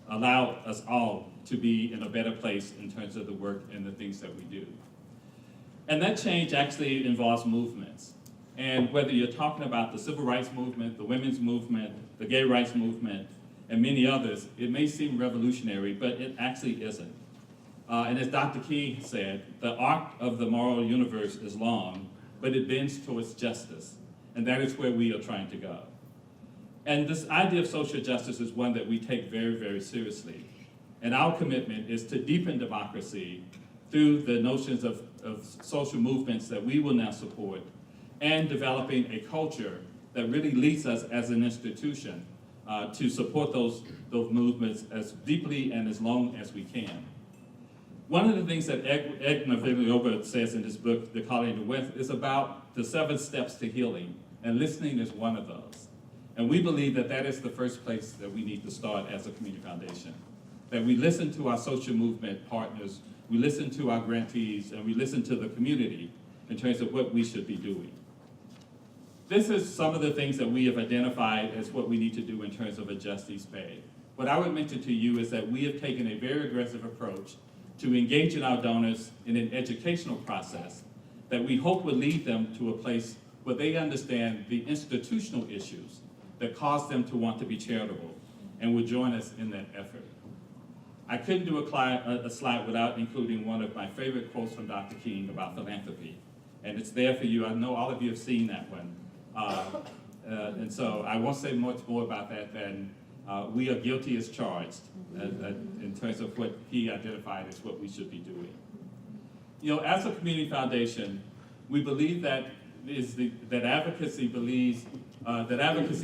allow us all to be in a better place in terms of the work and the things that we do. And that change actually involves movements. And whether you're talking about the civil rights movement, the women's movement, the gay rights movement, and many others, it may seem revolutionary, but it actually isn't. And as Dr. King said, the arc of the moral universe is long, but it bends towards justice. And that is where we are trying to go. And this idea of social justice is one that we take very, very seriously. And our commitment is to deepen democracy through the notions of social movements that we will now support, and developing a culture that really leads us as an institution to support those movements as deeply and as long as we can. One of the things that Edna Villalobos says in his book, The Calling of the West, is about the 7 steps to healing, and listening is one of those. And we believe that that is the first place that we need to start as a community foundation. That we listen to our social movement partners, we listen to our grantees, and we listen to the community in terms of what we should be doing. This is some of the things that we have identified as what we need to do in terms of a just East Bay. What I would mention to you is that we have taken a very aggressive approach to engaging our donors in an educational process that we hope will lead them to a place where they understand the institutional issues that cause them to want to be charitable, and will join us in that effort. I couldn't do a slide without including one of my favorite quotes from Dr. King about philanthropy, and it's there for you. I know all of you have seen that one. And so I won't say much more about that than we are guilty as charged in terms of what he identified as what we should be doing. As a community foundation, we believe that advocacy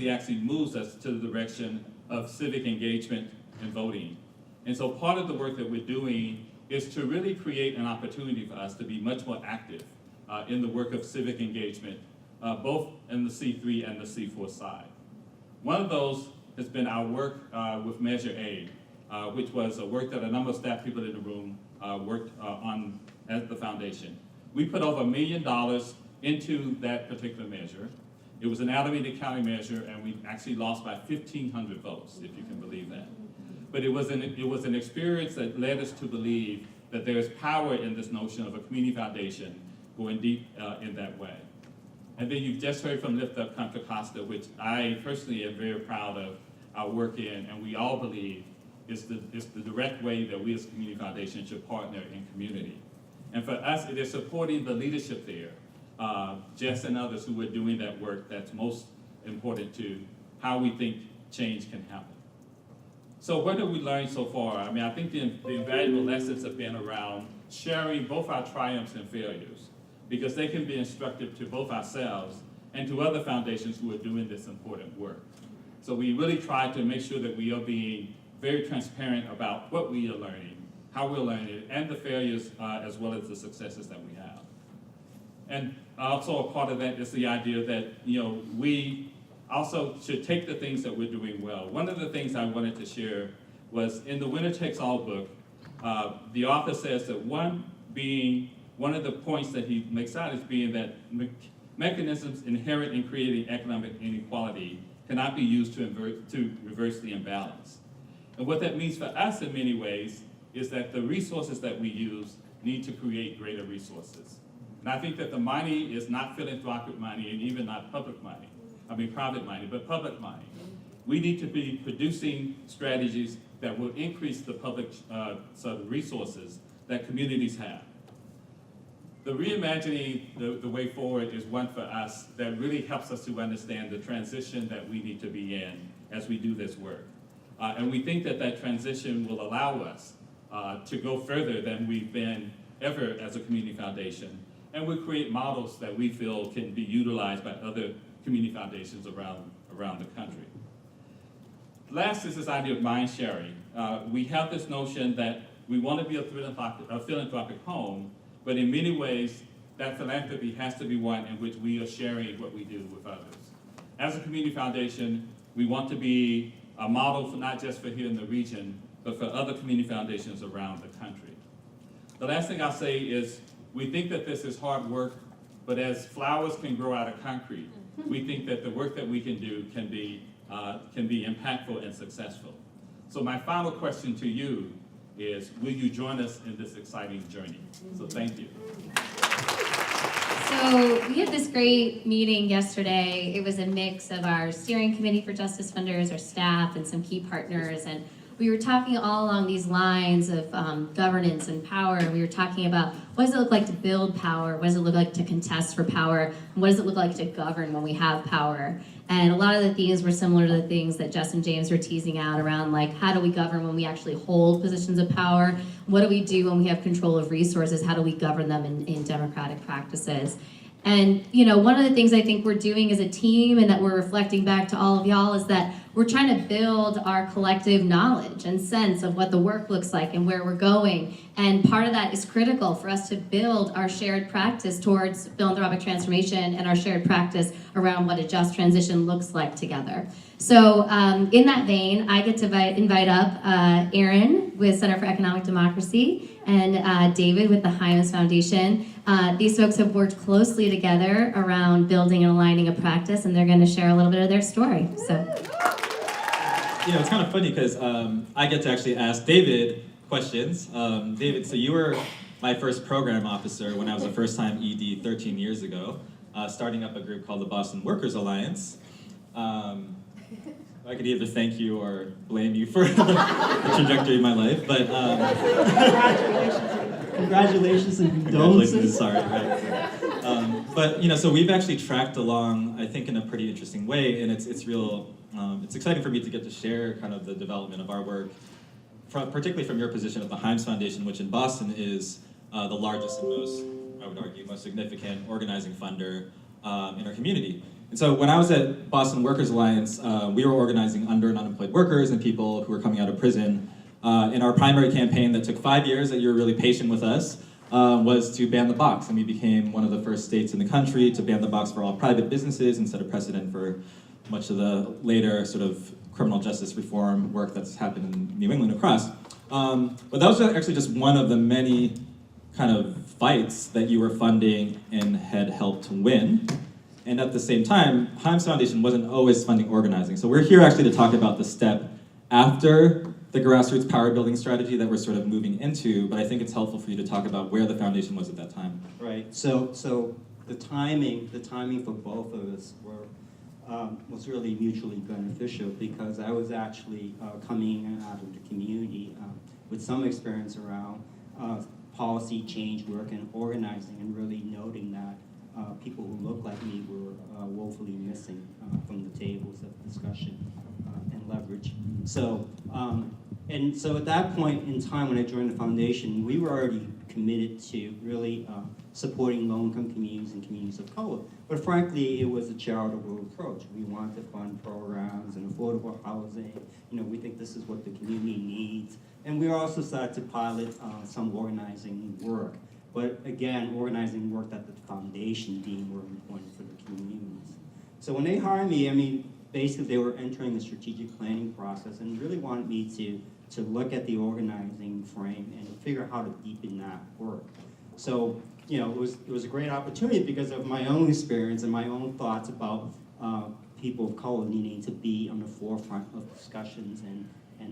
actually moves us to the direction of civic engagement and voting. And so part of the work that we're doing is to really create an opportunity for us to be much more active in the work of civic engagement, both in the C3 and the C4 side. One of those has been our work with Measure A, which was a work that a number of staff people in the room worked on at the foundation. We put over $1 million into that particular measure. It was an Alameda County measure, and we actually lost by 1,500 votes, if you can believe that. But it was an experience that led us to believe that there is power in this notion of a community foundation going deep in that way. And then you've just heard from Lift Up Contra Costa, which I personally am very proud of our work in, and we all believe is the direct way that we as a community foundation should partner in community. And for us, it is supporting the leadership there, Jess and others who are doing that work that's most important to how we think change can happen. So what have we learned so far? I mean, I think the invaluable lessons have been around sharing both our triumphs and failures, because they can be instructive to both ourselves and to other foundations who are doing this important work. So we really try to make sure that we are being very transparent about what we are learning, how we're learning it, and the failures as well as the successes that we have. And also a part of that is the idea that, we also should take the things that we're doing well. One of the things I wanted to share was in the Winner Takes All book, the author says that one of the points that he makes out is being that mechanisms inherent in creating economic inequality cannot be used to reverse the imbalance. And what that means for us in many ways is that the resources that we use need to create greater resources. And I think that the money is not philanthropic money and even not private money, but public money. We need to be producing strategies that will increase the public sort of resources that communities have. The reimagining the way forward is one for us that really helps us to understand the transition that we need to be in as we do this work. And we think that that transition will allow us to go further than we've been ever as a community foundation. And we'll create models that we feel can be utilized by other community foundations around the country. Last is this idea of mind sharing. We have this notion that we want to be a philanthropic home, but in many ways, that philanthropy has to be one in which we are sharing what we do with others. As a community foundation, we want to be a model for not just for here in the region, but for other community foundations around the country. The last thing I'll say is, we think that this is hard work, but as flowers can grow out of concrete, we think that the work that we can do can be impactful and successful. So my final question to you is, will you join us in this exciting journey? So thank you. So we had this great meeting yesterday. It was a mix of our steering committee for Justice Funders, our staff, and some key partners. And we were talking all along these lines of governance and power. And we were talking about what does it look like to build power? What does it look like to contest for power? And what does it look like to govern when we have power? And a lot of the themes were similar to the things that Jess and James were teasing out around, like, how do we govern when we actually hold positions of power? What do we do when we have control of resources? How do we govern them in democratic practices? And, one of the things I think we're doing as a team and that we're reflecting back to all of y'all is that we're trying to build our collective knowledge and sense of what the work looks like and where we're going. And part of that is critical for us to build our shared practice towards philanthropic transformation and our shared practice around what a just transition looks like together. So in that vein, I get to invite up Aaron with Center for Economic Democracy and David with the Hymas Foundation. These folks have worked closely together around building and aligning a practice, and they're going to share a little bit of their story. So, it's kind of funny because I get to actually ask David questions. David, so you were my first program officer when I was a first-time ED 13 years ago, starting up a group called the Boston Workers Alliance. I could either thank you or blame you for the trajectory of my life, but congratulations and condolences. Sorry, right. But so we've actually tracked along, I think, in a pretty interesting way, and it's exciting for me to get to share kind of the development of our work, particularly from your position at the Hymas Foundation, which in Boston is the largest and most, I would argue, most significant organizing funder in our community. And so when I was at Boston Workers Alliance, we were organizing under and unemployed workers and people who were coming out of prison. In our primary campaign that took 5 years, that you were really patient with us, was to ban the box. And we became one of the first states in the country to ban the box for all private businesses and set a precedent for much of the later sort of criminal justice reform work that's happened in New England across. But that was actually just one of the many kind of fights that you were funding and had helped win. And at the same time, Hymas Foundation wasn't always funding organizing. So we're here actually to talk about the step after the grassroots power building strategy that we're sort of moving into, but I think it's helpful for you to talk about where the foundation was at that time. Right. So the timing for both of us was really mutually beneficial because I was actually coming out of the community with some experience around policy change work and organizing, and really noting that people who look like me were woefully missing from the tables of discussion and leverage. So, and so at that point in time when I joined the foundation, we were already committed to really supporting low-income communities and communities of color. But frankly, it was a charitable approach. We wanted to fund programs and affordable housing. We think this is what the community needs. And we also started to pilot some organizing work. but again, organizing work at the foundation being more important for the communities. So when they hired me, I mean, basically they were entering the strategic planning process and really wanted me to look at the organizing frame and figure out how to deepen that work. So, you know, it was a great opportunity because of my own experience and my own thoughts about people of color needing to be on the forefront of discussions and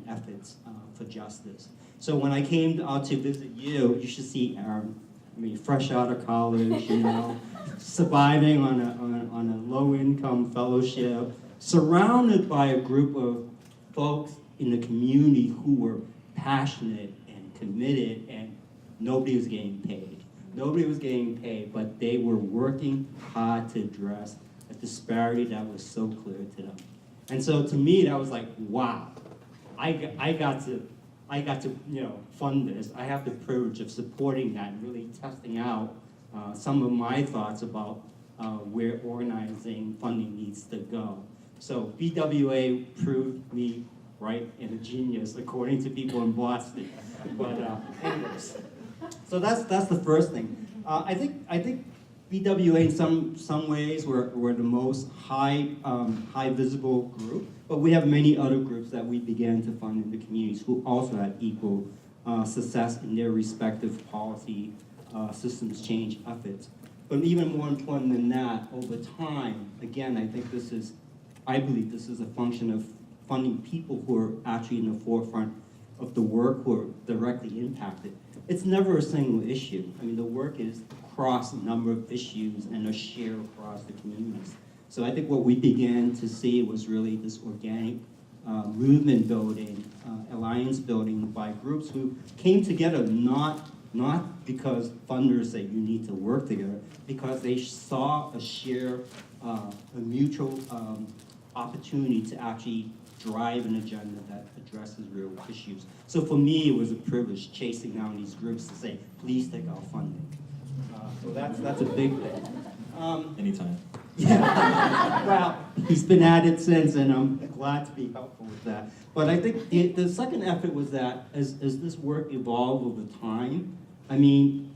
efforts for justice. So when I came out to visit you, you should see Aaron. I mean, fresh out of college, you know, surviving on a low-income fellowship, surrounded by a group of folks in the community who were passionate and committed, and nobody was getting paid. Nobody was getting paid, but they were working hard to address a disparity that was so clear to them. And so to me, that was like, wow, I got to you know, fund this. I have the privilege of supporting that and really testing out some of my thoughts about where organizing funding needs to go. So BWA proved me right and a genius, according to people in Boston. But anyways, so that's the first thing. I think BWA in some ways were the most high visible group, but we have many other groups that we began to fund in the communities who also had equal success in their respective policy systems change efforts. But even more important than that, over time, again, I believe this is a function of funding people who are actually in the forefront of the work, who are directly impacted. It's never a single issue. I mean, the work is across a number of issues and a share across the communities. So I think what we began to see was really this organic movement building, alliance building by groups who came together not because funders said you need to work together, because they saw a share, a mutual opportunity to actually drive an agenda that addresses real issues. So for me, it was a privilege chasing down these groups to say, please take our funding. So that's a big thing. Anytime. Yeah. Well, he's been at it since, and I'm glad to be helpful with that. But I think the second effort was that as this work evolved over time, I mean,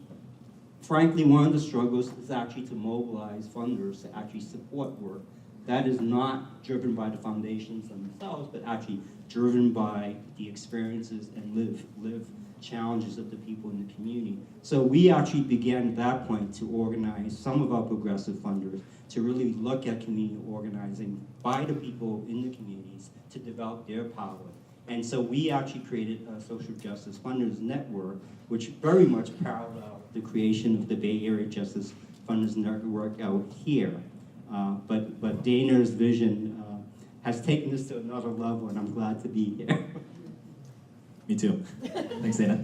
frankly, one of the struggles is actually to mobilize funders to actually support work. That is not driven by the foundations themselves, but actually driven by the experiences and live challenges of the people in the community. So we actually began at that point to organize some of our progressive funders to really look at community organizing by the people in the communities to develop their power. And so we actually created a social justice funders network, which very much paralleled the creation of the Bay Area Justice Funders Network out here. But Dana's vision has taken this to another level, and I'm glad to be here. Me too. Thanks, Dana.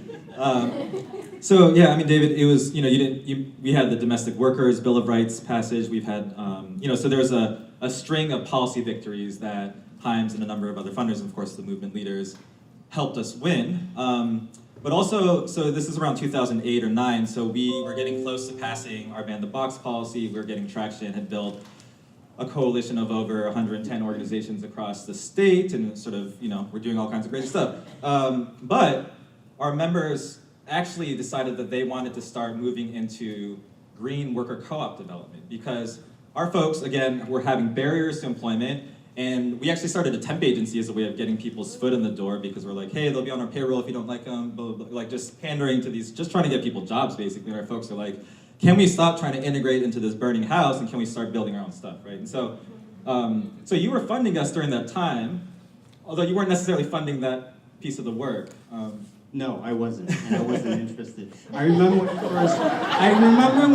So yeah, I mean, David, it was, we had the Domestic Workers Bill of Rights passage. We've had, so there's a string of policy victories that Himes and a number of other funders, and of course the movement leaders, helped us win. But also, so this is around 2008 or 9, so we were getting close to passing our ban the box policy. We were getting traction, had built a coalition of over 110 organizations across the state, and sort of, we're doing all kinds of great stuff. But our members actually decided that they wanted to start moving into green worker co-op development, because our folks, again, were having barriers to employment, and we actually started a temp agency as a way of getting people's foot in the door, because we're like, hey, they'll be on our payroll if you don't like them, blah, blah, blah. Like just pandering to these, just trying to get people jobs, basically. And our folks are like, can we stop trying to integrate into this burning house, and can we start building our own stuff, right? And so, so you were funding us during that time, although you weren't necessarily funding that piece of the work. No, I wasn't, and I wasn't interested. I remember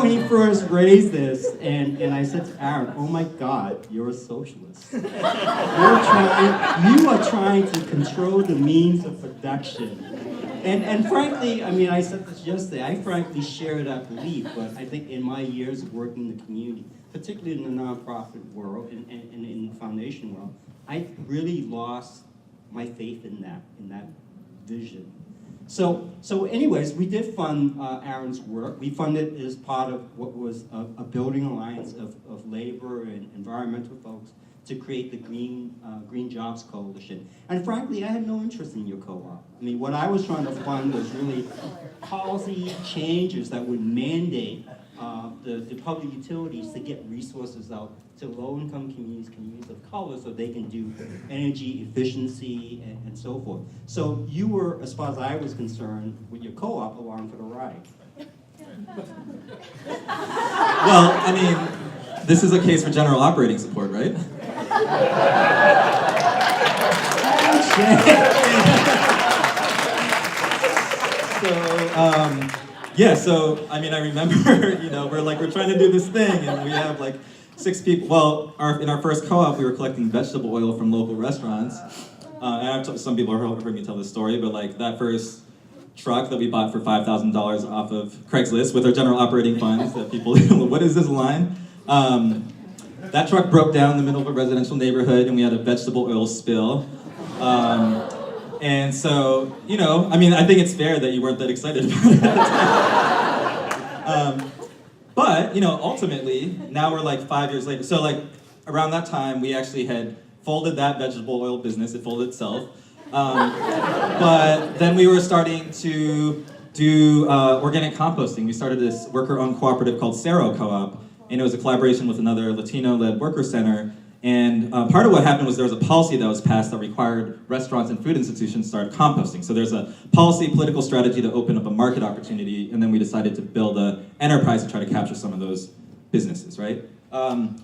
when he first raised this, and I said to Aaron, oh my God, you're a socialist. You are trying to control the means of production. And frankly, I mean, I said this yesterday, I frankly share that belief, but I think in my years of working in the community, particularly in the nonprofit world and in the foundation world, I really lost my faith in that vision. So anyways, we did fund Aaron's work. We funded it as part of what was a building alliance of labor and environmental folks to create the Green Jobs Coalition. And frankly, I had no interest in your co-op. I mean, what I was trying to fund was really policy changes that would mandate the public utilities to get resources out to low-income communities, communities of color, so they can do energy efficiency and so forth. So you were, as far as I was concerned, with your co-op along for the ride. Well, I mean, this is a case for general operating support, right? So I mean, I remember, you know, we're trying to do this thing, and we have like 6 people. Well, in our first co-op, we were collecting vegetable oil from local restaurants. And some people have heard me tell this story, but like that first truck that we bought for $5,000 off of Craigslist with our general operating funds, that people, what is this line? That truck broke down in the middle of a residential neighborhood, and we had a vegetable oil spill. And so, you know, I mean, I think it's fair that you weren't that excited about it at the time. But, you know, ultimately, now we're like 5 years later. So like around that time, we actually had folded that vegetable oil business. It folded itself. But then we were starting to do organic composting. We started this worker-owned cooperative called Cerro Co-op, and it was a collaboration with another Latino-led worker center. And part of what happened was there was a policy that was passed that required restaurants and food institutions to start composting. So there's a policy, political strategy to open up a market opportunity, and then we decided to build an enterprise to try to capture some of those businesses, right? Well,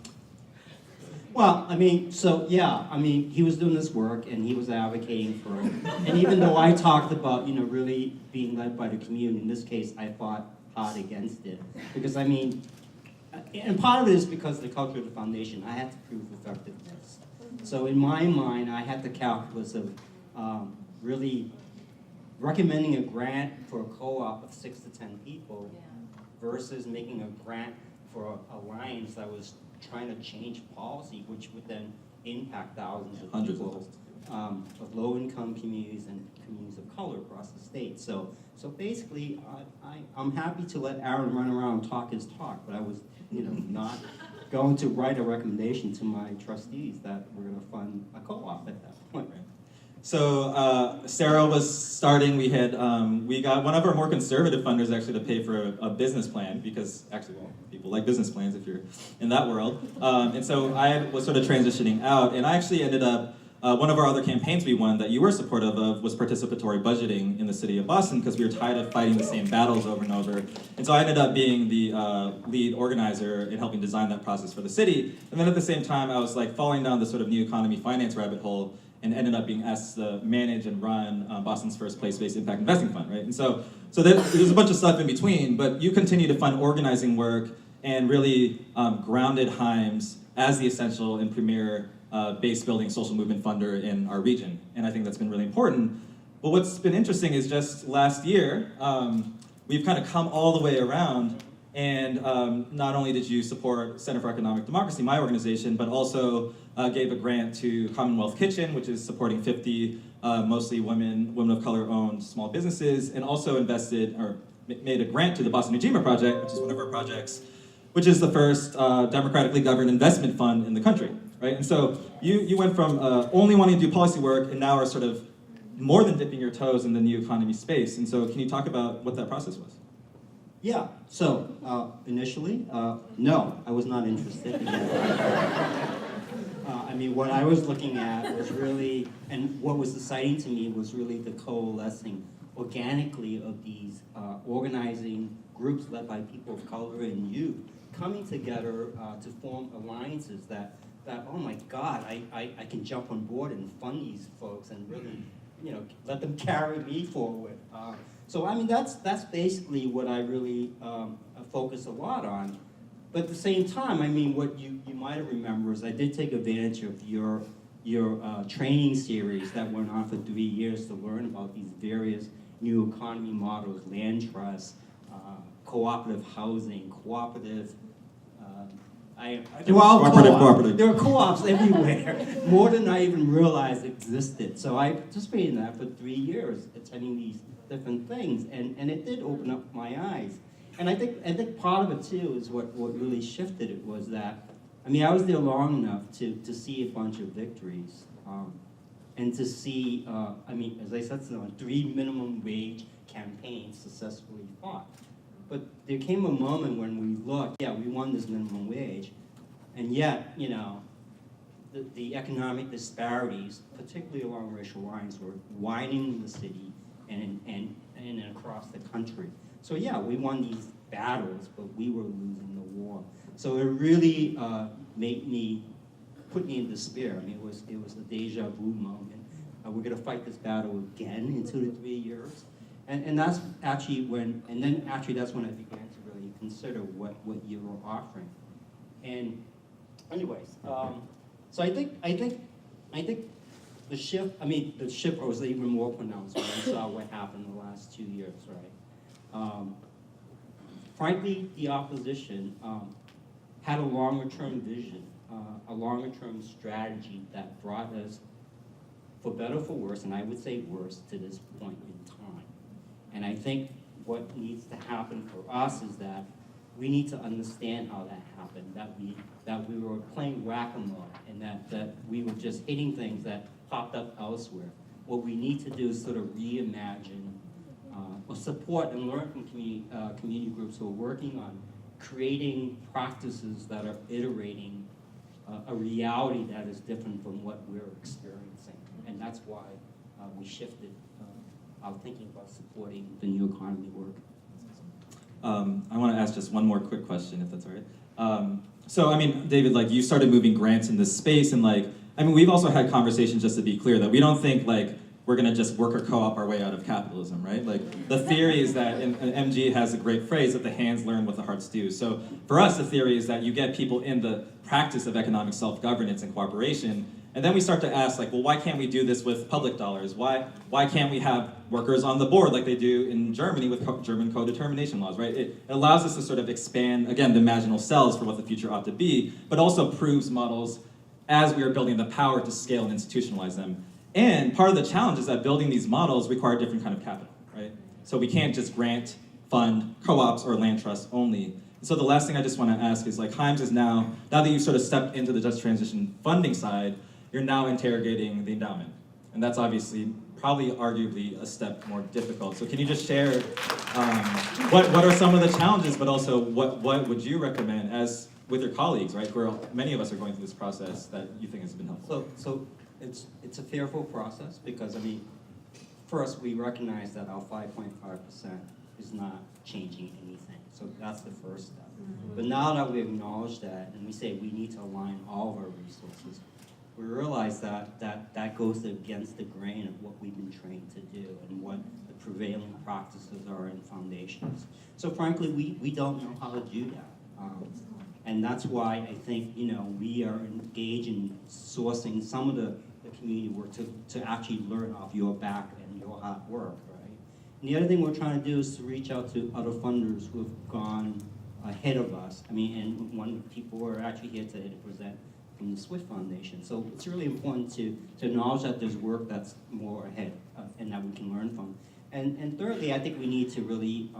I mean, so yeah, I mean, he was doing this work and he was advocating for it. And even though I talked about, you know, really being led by the community, in this case, I fought hard against it. Because I mean, and part of it is because of the culture of the foundation, I had to prove effectiveness. So in my mind, I had the calculus of really recommending a grant for a co-op of 6 to 10 people versus making a grant for an alliance that was trying to change policy, which would then impact thousands of people of low-income communities and communities of color across the state. So basically, I'm happy to let Aaron run around and talk his talk, but I was, you know, not going to write a recommendation to my trustees that we're going to fund a co-op at that point. So Sarah was starting. We had we got one of our more conservative funders actually to pay for a business plan, because actually, well, people like business plans if you're in that world. And so I was sort of transitioning out, and I actually ended up one of our other campaigns we won that you were supportive of was participatory budgeting in the city of Boston, because we were tired of fighting the same battles over and over. And so I ended up being the lead organizer in helping design that process for the city. And then at the same time, I was like falling down the sort of new economy finance rabbit hole, and ended up being asked to manage and run Boston's first place-based impact investing fund, right? And so there's a bunch of stuff in between, but you continue to fund organizing work and really grounded Himes as the essential and premier base-building social movement funder in our region. And I think that's been really important. But what's been interesting is just last year, we've kind of come all the way around, and not only did you support Center for Economic Democracy, my organization, but also gave a grant to Commonwealth Kitchen, which is supporting 50 mostly women of color owned small businesses, and also invested or made a grant to the Boston Ujima Project, which is one of our projects, which is the first democratically governed investment fund in the country, right? And so you went from only wanting to do policy work, and now are sort of more than dipping your toes in the new economy space. And so can you talk about what that process was? Yeah, so initially, no, I was not interested in that. I mean, what I was looking at was really, and what was exciting to me was really the coalescing organically of these organizing groups led by people of color and youth coming together to form alliances that oh my God, I can jump on board and fund these folks and really, you know, let them carry me forward. So I mean, that's basically what I really focus a lot on. But at the same time, I mean, what you might have remembered is I did take advantage of your training series that went on for 3 years to learn about these various new economy models, land trust, cooperative housing, cooperative. Cooperative. There are co-ops everywhere, more than I even realized existed. So I participated in that for 3 years, attending these different things, and it did open up my eyes. And I think part of it too is what really shifted it was that I mean, I was there long enough to see a bunch of victories, and to see, I mean, as I said, 3 minimum wage campaigns successfully fought. But there came a moment when we looked, yeah, we won this minimum wage, and yet, you know, the economic disparities, particularly along racial lines, were widening in the city and across the country. So yeah, we won these battles, but we were losing the war. So it really put me in despair. I mean, it was a deja vu moment. We're gonna fight this battle again in 2 to 3 years. And that's actually that's when I began to really consider what you were offering. And anyways, so I think the shift was even more pronounced when I saw what happened the last 2 years, right? Frankly, the opposition had a longer-term vision, a longer-term strategy that brought us, for better or for worse, and I would say worse, to this point in time. And I think what needs to happen for us is that we need to understand how that happened, that we were playing whack-a-mole, and that we were just hitting things that popped up elsewhere. What we need to do is sort of reimagine or support and learn from community groups who are working on creating practices that are iterating a reality that is different from what we're experiencing. And that's why we shifted our thinking about supporting the new economy work. I want to ask just one more quick question, if that's all right. So, I mean, David, like, you started moving grants in this space, and like, I mean, we've also had conversations, just to be clear, that we don't think like we're gonna just work or co-op our way out of capitalism, right? Like, the theory is that, and MG has a great phrase, that the hands learn what the hearts do. So for us, the theory is that you get people in the practice of economic self-governance and cooperation, and then we start to ask, like, well, why can't we do this with public dollars? Why can't we have workers on the board like they do in Germany with German co-determination laws, right? It allows us to sort of expand, again, the imaginal cells for what the future ought to be, but also proves models as we are building the power to scale and institutionalize them. And part of the challenge is that building these models require a different kind of capital, right? So we can't just grant, fund, co-ops or land trusts only. And so the last thing I just want to ask is, like, Himes is now that you've sort of stepped into the just transition funding side, you're now interrogating the endowment. And that's obviously, probably arguably a step more difficult. So can you just share what are some of the challenges, but also what would you recommend as with your colleagues, right? Where many of us are going through this process that you think has been helpful. So it's a fearful process because, I mean, first we recognize that our 5.5% is not changing anything. So that's the first step. Mm-hmm. But now that we acknowledge that and we say we need to align all of our resources, we realize that goes against the grain of what we've been trained to do and what the prevailing practices are in foundations. So frankly, we don't know how to do that. And that's why I think, you know, we are engaged in sourcing some of the community work to actually learn off your back and your hard work, right? And the other thing we're trying to do is to reach out to other funders who have gone ahead of us. I mean, and one people who are actually here today to present from the SWIFT Foundation. So it's really important to acknowledge that there's work that's more ahead and that we can learn from. And thirdly, I think we need to really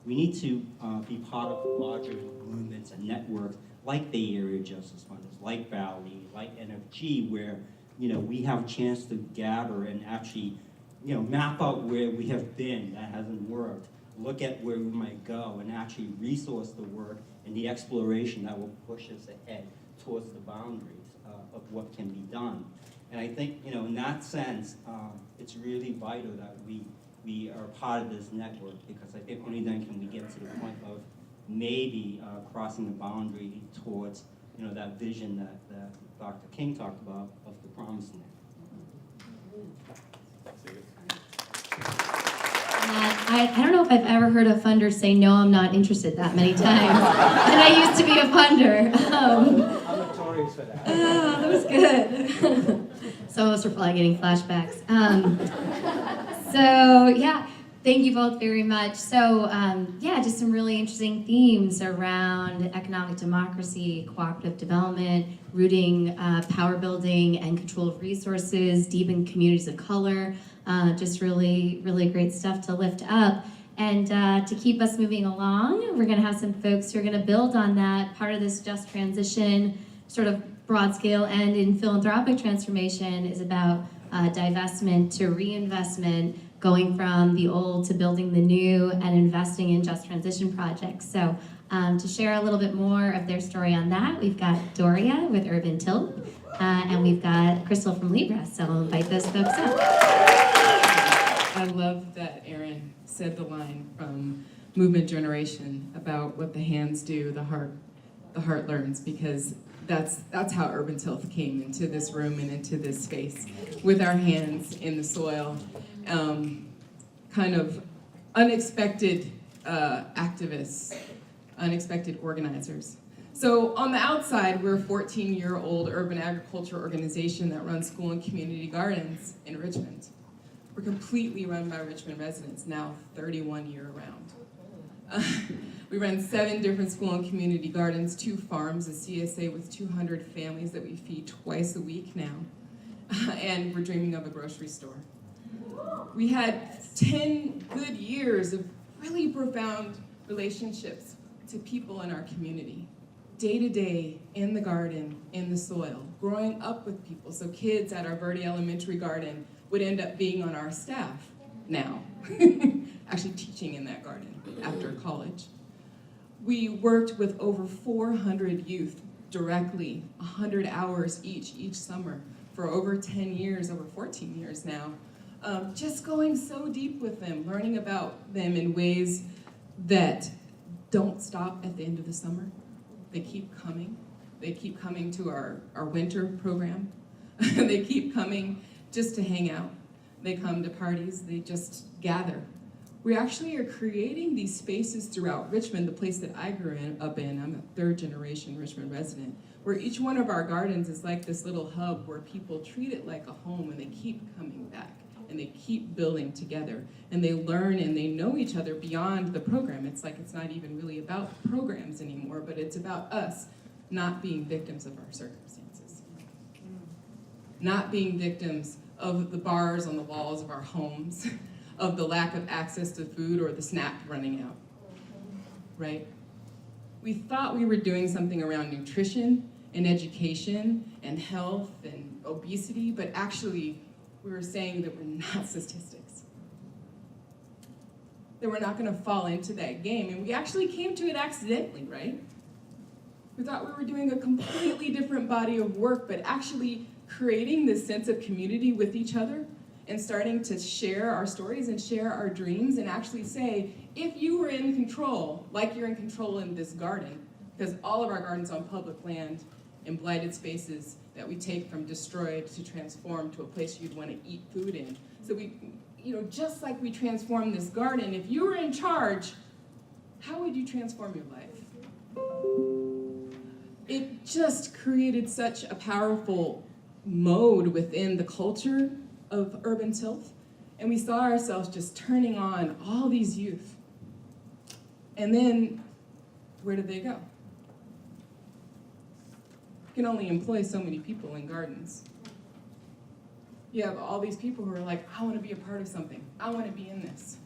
be part of larger movements and networks like Bay Area Justice Funders, like Valley, like NFG, where, you know, we have a chance to gather and actually, you know, map out where we have been that hasn't worked, look at where we might go, and actually resource the work and the exploration that will push us ahead towards the boundaries of what can be done. And I think, you know, in that sense, it's really vital that we are part of this network, because I think only then can we get to the point of maybe crossing the boundary towards, you know, that vision that Dr. King talked about of the promised land. I don't know if I've ever heard a funder say, no, I'm not interested that many times. And I used to be a funder. I'm notorious for that. Oh, that was good. Some of us are probably getting flashbacks. So yeah, thank you both very much. So yeah, just some really interesting themes around economic democracy, cooperative development, rooting power building and control of resources, deepen communities of color. Just really, really great stuff to lift up. And to keep us moving along, we're gonna have some folks who are gonna build on that. Part of this just transition, sort of broad scale and in philanthropic transformation, is about divestment to reinvestment, going from the old to building the new and investing in just transition projects. So to share a little bit more of their story on that, we've got Doria with Urban Tilt, and we've got Crystal from Libra. So I'll invite those folks up. I love that Erin said the line from Movement Generation about what the hands do, the heart learns, because that's how Urban Tilth came into this room and into this space, with our hands in the soil. Kind of unexpected activists, unexpected organizers. So on the outside, we're a 14-year-old urban agriculture organization that runs school and community gardens in Richmond. We're completely run by Richmond residents, now 31 year-round. We run 7 different school and community gardens, 2 farms, a CSA with 200 families that we feed twice a week now, and we're dreaming of a grocery store. We had 10 good years of really profound relationships to people in our community, day to day, in the garden, in the soil, growing up with people. So kids at our Verde Elementary Garden would end up being on our staff now, actually teaching in that garden after college. We worked with over 400 youth directly, 100 hours each summer for over 10 years, over 14 years now. Just going so deep with them, learning about them in ways that don't stop at the end of the summer. They keep coming. They keep coming to our winter program. They keep coming just to hang out. They come to parties, they just gather. We actually are creating these spaces throughout Richmond, the place that I grew up in. I'm a 3rd generation Richmond resident, where each one of our gardens is like this little hub where people treat it like a home, and they keep coming back and they keep building together, and they learn and they know each other beyond the program. It's like it's not even really about programs anymore, but it's about us not being victims of our circumstances, not being victims of the bars on the walls of our homes, of the lack of access to food or the SNAP running out, right? We thought we were doing something around nutrition and education and health and obesity, but actually we were saying that we're not statistics. That we're not gonna fall into that game, and we actually came to it accidentally, right? We thought we were doing a completely different body of work, but actually creating this sense of community with each other and starting to share our stories and share our dreams and actually say, if you were in control, like you're in control in this garden, because all of our gardens on public land in blighted spaces that we take from destroyed to transform to a place you'd want to eat food in. So we, just like we transformed this garden, if you were in charge, how would you transform your life? It just created such a powerful mode within the culture of Urban Tilth, and we saw ourselves just turning on all these youth. And then, where did they go? You can only employ so many people in gardens. You have all these people who are like, I want to be a part of something. I want to be in this.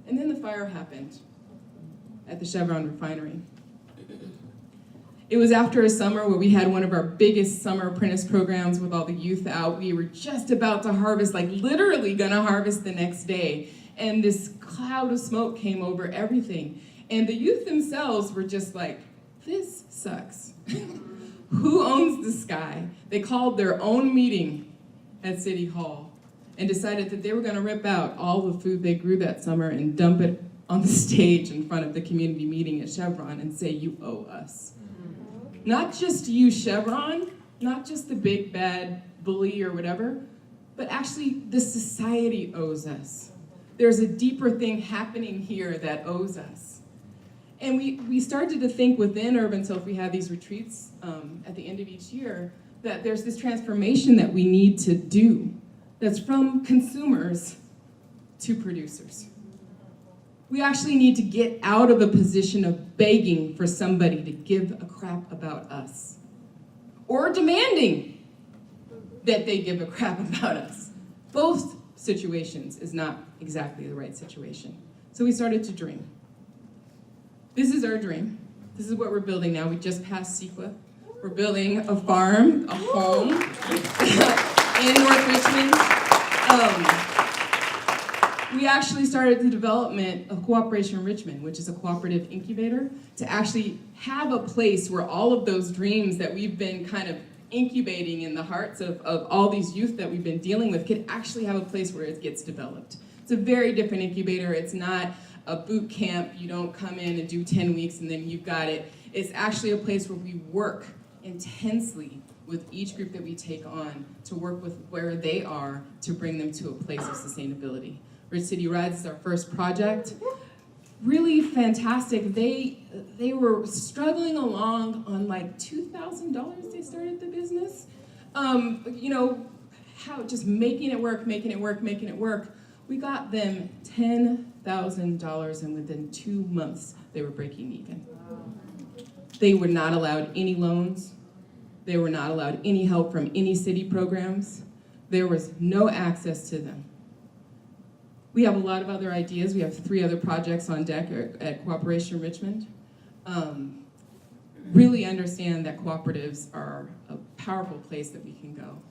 And then the fire happened at the Chevron refinery. It was after a summer where we had one of our biggest summer apprentice programs with all the youth out. We were just about to harvest, like literally gonna harvest the next day. And this cloud of smoke came over everything. And the youth themselves were just like, this sucks. Who owns the sky? They called their own meeting at City Hall and decided that they were gonna rip out all the food they grew that summer and dump it on the stage in front of the community meeting at Chevron and say, you owe us. Not just you, Chevron, not just the big bad bully or whatever, but actually the society owes us. There's a deeper thing happening here that owes us. And we started to think within Urban Tilth, we have these retreats at the end of each year, that there's this transformation that we need to do that's from consumers to producers. We actually need to get out of a position of begging for somebody to give a crap about us, or demanding that they give a crap about us. Both situations is not exactly the right situation. So we started to dream. This is our dream. This is what we're building now. We just passed Sequa. We're building a farm, a home in North Richmond. We actually started the development of Cooperation Richmond, which is a cooperative incubator, to actually have a place where all of those dreams that we've been kind of incubating in the hearts of all these youth that we've been dealing with could actually have a place where it gets developed. It's a very different incubator. It's not a boot camp. You don't come in and do 10 weeks and then you've got it. It's actually a place where we work intensely with each group that we take on to work with where they are to bring them to a place of sustainability. Rich City Rides is our first project. Really fantastic. They were struggling along on like $2,000. They started the business. You know, how just making it work. We got them $10,000, and within 2 months they were breaking even. They were not allowed any loans. They were not allowed any help from any city programs. There was no access to them. We have a lot of other ideas. We have 3 other projects on deck at Cooperation Richmond. Really understand that cooperatives are a powerful place that we can go.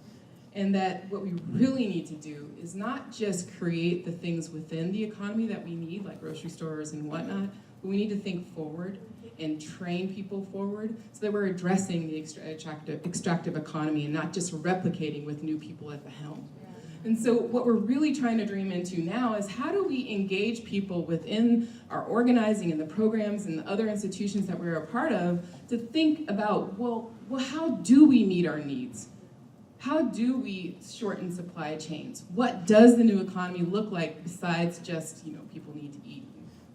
And that what we really need to do is not just create the things within the economy that we need, like grocery stores and whatnot, but we need to think forward and train people forward so that we're addressing the extractive economy and not just replicating with new people at the helm. And so what we're really trying to dream into now is how do we engage people within our organizing and the programs and the other institutions that we're a part of to think about, well, how do we meet our needs? How do we shorten supply chains? What does the new economy look like besides just, people need to eat,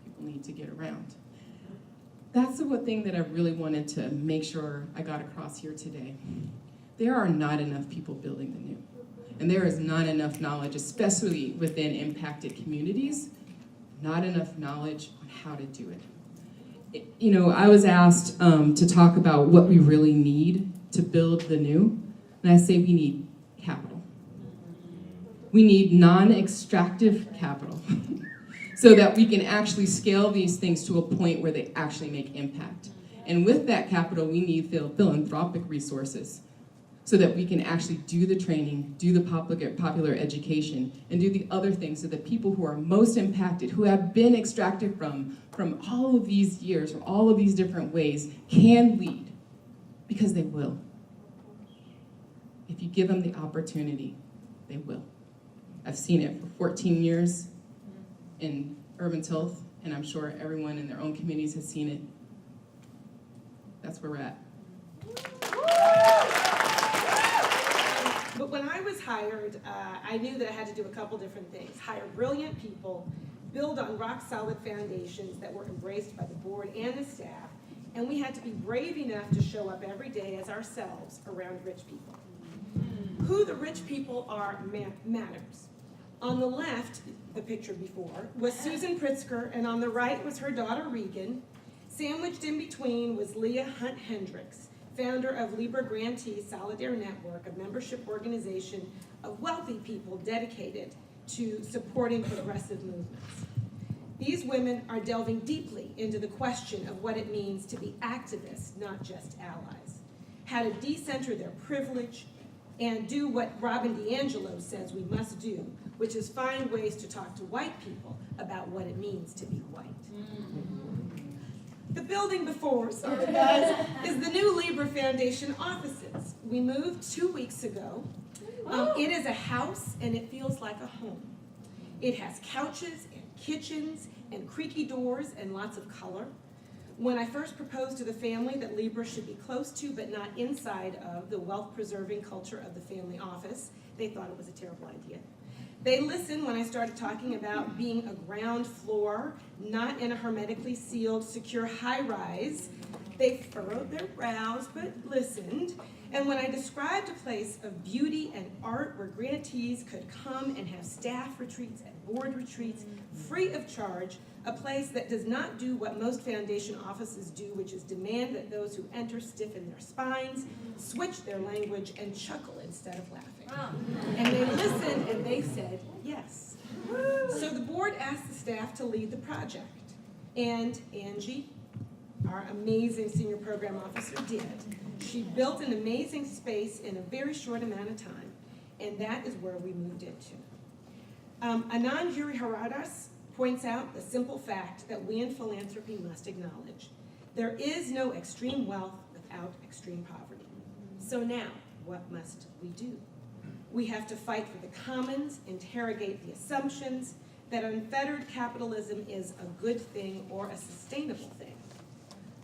people need to get around? That's the one thing that I really wanted to make sure I got across here today. There are not enough people building the new. And there is not enough knowledge, especially within impacted communities, not enough knowledge on how to do it. I was asked to talk about what we really need to build the new, and I say we need capital. We need non-extractive capital so that we can actually scale these things to a point where they actually make impact. And with that capital, we need philanthropic resources so that we can actually do the training, do the popular education, and do the other things so that people who are most impacted, who have been extracted from all of these years, from all of these different ways, can lead, because they will. If you give them the opportunity, they will. I've seen it for 14 years in urban health, and I'm sure everyone in their own communities has seen it. That's where we're at. But when I was hired, I knew that I had to do a couple different things. Hire brilliant people, build on rock-solid foundations that were embraced by the board and the staff, and we had to be brave enough to show up every day as ourselves around rich people. Who the rich people are matters. On the left, the picture before, was Susan Pritzker, and on the right was her daughter Regan. Sandwiched in between was Leah Hunt Hendricks, founder of Libra Grantee Solidaire Network, a membership organization of wealthy people dedicated to supporting progressive movements. These women are delving deeply into the question of what it means to be activists, not just allies, how to decenter their privilege, and do what Robin DiAngelo says we must do, which is find ways to talk to white people about what it means to be white. The building before us, guys, is the new Libra Foundation offices. We moved 2 weeks ago. It is a house, and it feels like a home. It has couches and kitchens and creaky doors and lots of color. When I first proposed to the family that Libra should be close to but not inside of the wealth-preserving culture of the family office, they thought it was a terrible idea. They listened when I started talking about being a ground floor, not in a hermetically sealed, secure high-rise. They furrowed their brows, but listened. And when I described a place of beauty and art where grantees could come and have staff retreats and board retreats free of charge, a place that does not do what most foundation offices do, which is demand that those who enter stiffen their spines, switch their language, and chuckle instead of laughing. And they listened and they said yes. So the board asked the staff to lead the project. And Angie, our amazing senior program officer, did. She built an amazing space in a very short amount of time, and that is where we moved into. Anand Hariharas points out the simple fact that we in philanthropy must acknowledge. There is no extreme wealth without extreme poverty. So now, what must we do? We have to fight for the commons, interrogate the assumptions that unfettered capitalism is a good thing or a sustainable thing.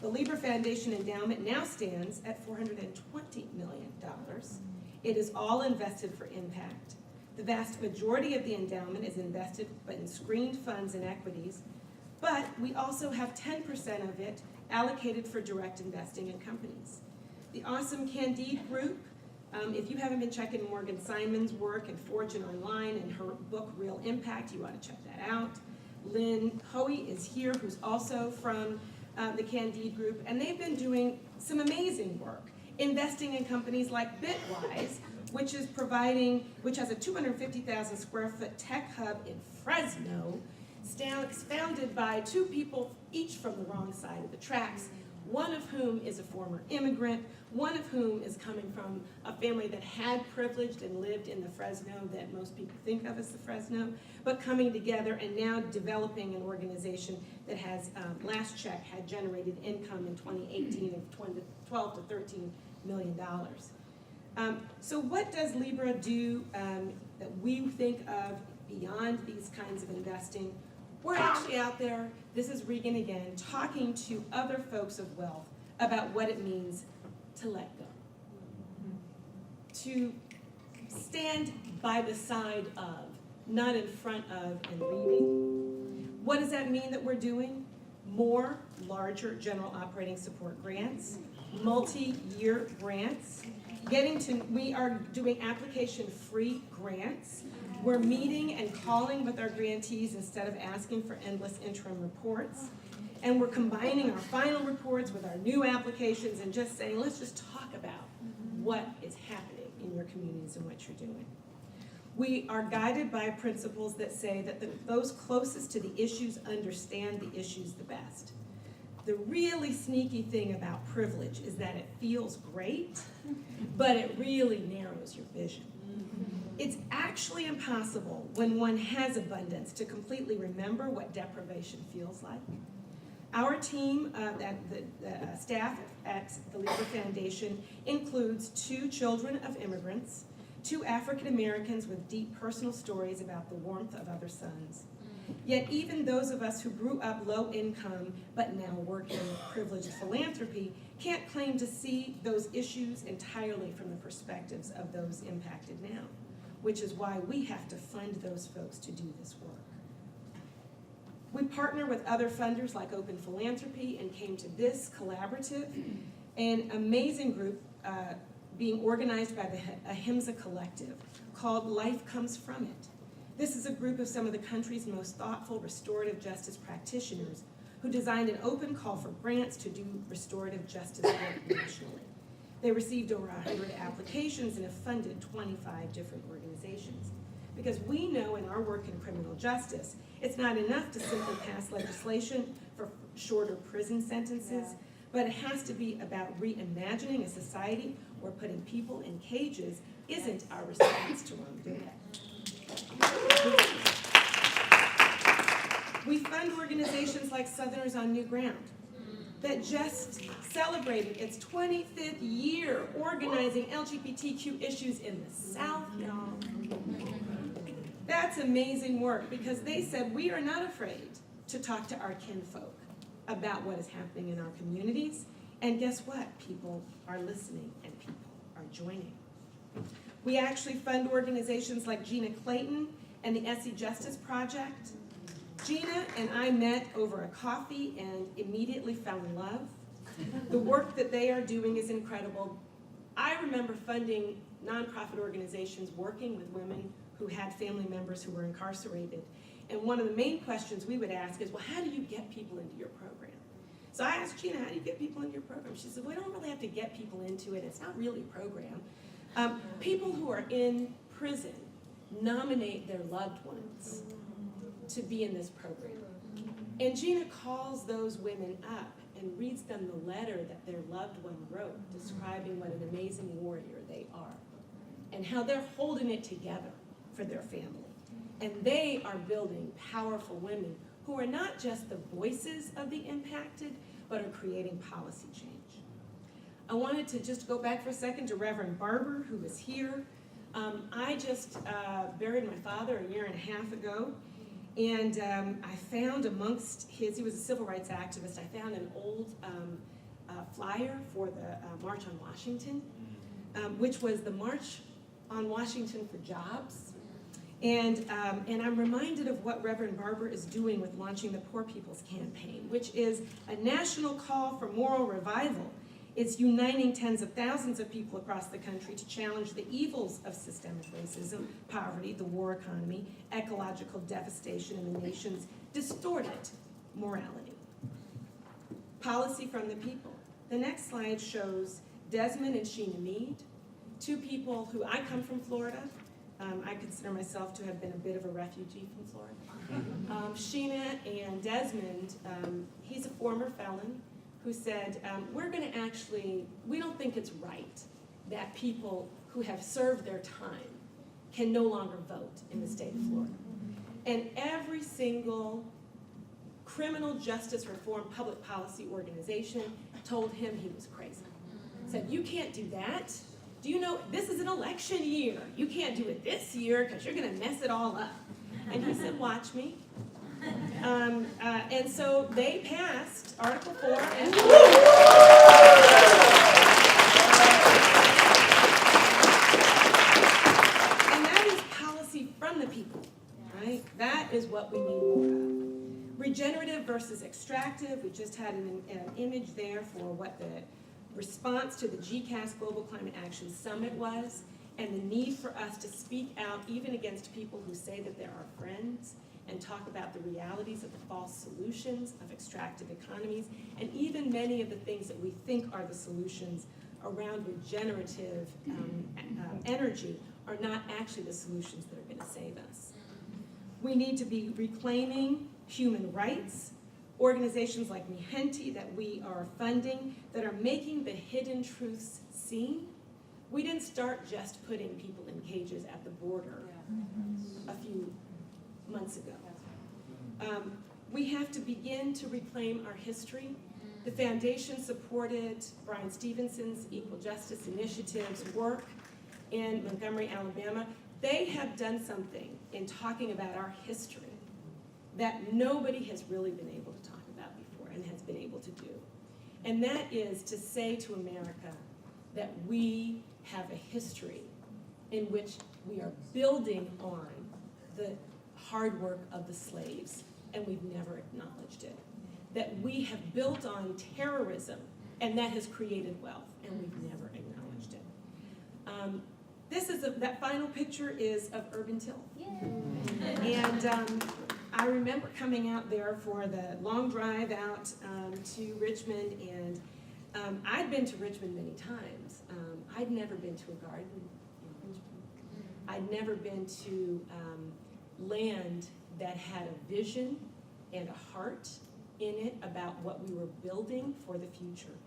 The Libra Foundation endowment now stands at $420 million. It is all invested for impact. The vast majority of the endowment is invested in screened funds and equities, but we also have 10% of it allocated for direct investing in companies. The awesome Candide Group, if you haven't been checking Morgan Simon's work and Fortune Online and her book Real Impact, you ought to check that out. Lynn Hoey is here, who's also from the Candide Group, and they've been doing some amazing work, investing in companies like Bitwise, which has a 250,000 square foot tech hub in Fresno, founded by two people, each from the wrong side of the tracks, one of whom is a former immigrant, one of whom is coming from a family that had privileged and lived in the Fresno that most people think of as the Fresno, but coming together and now developing an organization that has, last check had generated income in 2018 of $12 to $13 million. So what does Libra do that we think of beyond these kinds of investing? We're actually out there, this is Regan again, talking to other folks of wealth about what it means to let go. To stand by the side of, not in front of and leading. What does that mean that we're doing? More larger general operating support grants, multi-year grants, we are doing application-free grants. We're meeting and calling with our grantees instead of asking for endless interim reports. And we're combining our final reports with our new applications and just saying, let's just talk about what is happening in your communities and what you're doing. We are guided by principles that say that those closest to the issues understand the issues the best. The really sneaky thing about privilege is that it feels great, but it really narrows your vision. It's actually impossible when one has abundance to completely remember what deprivation feels like. Our team, the staff at the Libra Foundation, includes 2 children of immigrants, 2 African Americans with deep personal stories about the warmth of other suns. Yet even those of us who grew up low income but now work in privileged philanthropy can't claim to see those issues entirely from the perspectives of those impacted now, which is why we have to fund those folks to do this work. We partner with other funders like Open Philanthropy and came to this collaborative, an amazing group being organized by the Ahimsa Collective called Life Comes From It. This is a group of some of the country's most thoughtful restorative justice practitioners who designed an open call for grants to do restorative justice work nationally. They received over 100 applications and have funded 25 different organizations. Because we know in our work in criminal justice, it's not enough to simply pass legislation for shorter prison sentences, but it has to be about reimagining a society where putting people in cages isn't our response to wrongdoing. We fund organizations like Southerners on New Ground that just celebrated its 25th year organizing LGBTQ issues in the South, y'all. That's amazing work because they said we are not afraid to talk to our kinfolk about what is happening in our communities. And guess what? People are listening and people are joining. We actually fund organizations like Gina Clayton and the Essie Justice Project. Gina and I met over a coffee and immediately fell in love. The work that they are doing is incredible. I remember funding nonprofit organizations working with women who had family members who were incarcerated. And one of the main questions we would ask is, well, how do you get people into your program? So I asked Gina, how do you get people into your program? She said, we don't really have to get people into it. It's not really a program. People who are in prison nominate their loved ones to be in this program. And Gina calls those women up and reads them the letter that their loved one wrote, describing what an amazing warrior they are and how they're holding it together for their family. And they are building powerful women who are not just the voices of the impacted, but are creating policy change. I wanted to just go back for a second to Reverend Barber, who is here. I just buried my father a year and a half ago, and I found amongst he was a civil rights activist, I found an old flyer for the March on Washington, which was the March on Washington for Jobs. And I'm reminded of what Reverend Barber is doing with launching the Poor People's Campaign, which is a national call for moral revival. It's uniting tens of thousands of people across the country to challenge the evils of systemic racism, poverty, the war economy, ecological devastation, and the nation's distorted morality. Policy from the people. The next slide shows Desmond and Sheena Mead, two people who, I come from Florida. I consider myself to have been a bit of a refugee from Florida. Sheena and Desmond, he's a former felon who said, we don't think it's right that people who have served their time can no longer vote in the state of Florida. And every single criminal justice reform public policy organization told him he was crazy. Said, you can't do that. Do you know, this is an election year. You can't do it this year because you're going to mess it all up. And he said, watch me. And so they passed Article 4. And that is policy from the people, right? That is what we need more of. Regenerative versus extractive. We just had an image there for what the response to the GCAS Global Climate Action Summit was, and the need for us to speak out even against people who say that they're our friends and talk about the realities of the false solutions of extractive economies, and even many of the things that we think are the solutions around regenerative energy are not actually the solutions that are going to save us. We need to be reclaiming human rights, organizations like Mihenti that we are funding that are making the hidden truths seen. We didn't start just putting people in cages at the border a few months ago. We have to begin to reclaim our history. The foundation supported Brian Stevenson's Equal Justice Initiative's work in Montgomery, Alabama. They have done something in talking about our history that nobody has really been able to talk about before and has been able to do. And that is to say to America that we have a history in which we are building on the hard work of the slaves, and we've never acknowledged it. That we have built on terrorism, and that has created wealth, and we've never acknowledged it. That final picture is of Urban Till. And I remember coming out there for the long drive out to Richmond, and I'd been to Richmond many times. I'd never been to a garden in Richmond. I'd never been to land that had a vision and a heart in it about what we were building for the future.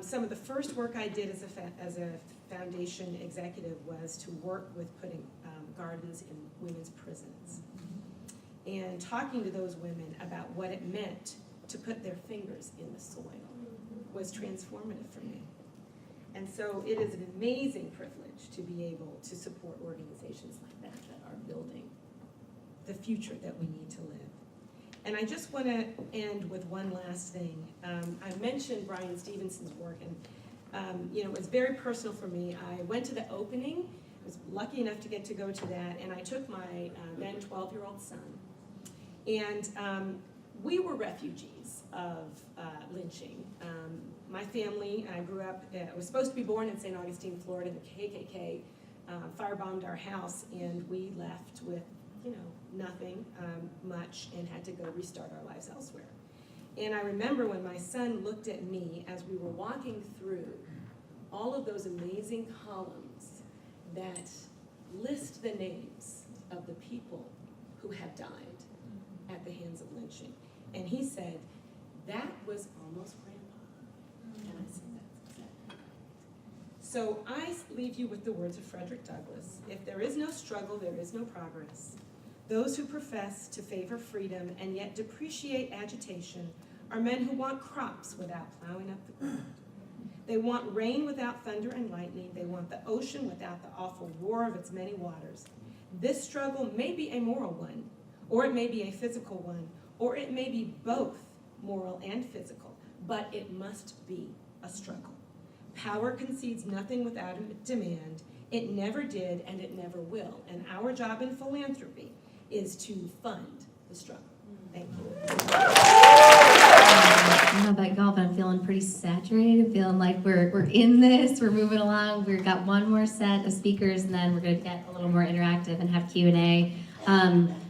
Some of the first work I did as a foundation executive was to work with putting gardens in women's prisons. And talking to those women about what it meant to put their fingers in the soil was transformative for me. And so it is an amazing privilege to be able to support organizations like that that are building the future that we need to live. And I just want to end with one last thing. I mentioned Brian Stevenson's work, and it was very personal for me. I went to the opening, I was lucky enough to get to go to that, and I took my then 12-year-old son. And we were refugees of lynching. My family, I grew up, I was supposed to be born in St. Augustine, Florida. The KKK firebombed our house, and we left with nothing much and had to go restart our lives elsewhere. And I remember when my son looked at me as we were walking through all of those amazing columns that list the names of the people who had died at the hands of lynching. And he said, that was almost Grandpa. And I said, that's exactly right. So I leave you with the words of Frederick Douglass. If there is no struggle, there is no progress. Those who profess to favor freedom and yet depreciate agitation are men who want crops without plowing up the ground. They want rain without thunder and lightning. They want the ocean without the awful roar of its many waters. This struggle may be a moral one, or it may be a physical one, or it may be both moral and physical, but it must be a struggle. Power concedes nothing without a demand. It never did, and it never will. And our job in philanthropy is to fund the struggle. Thank you. I don't know about y'all, but I'm feeling pretty saturated, feeling like we're in this, we're moving along. We've got one more set of speakers, and then we're going to get a little more interactive and have Q&A.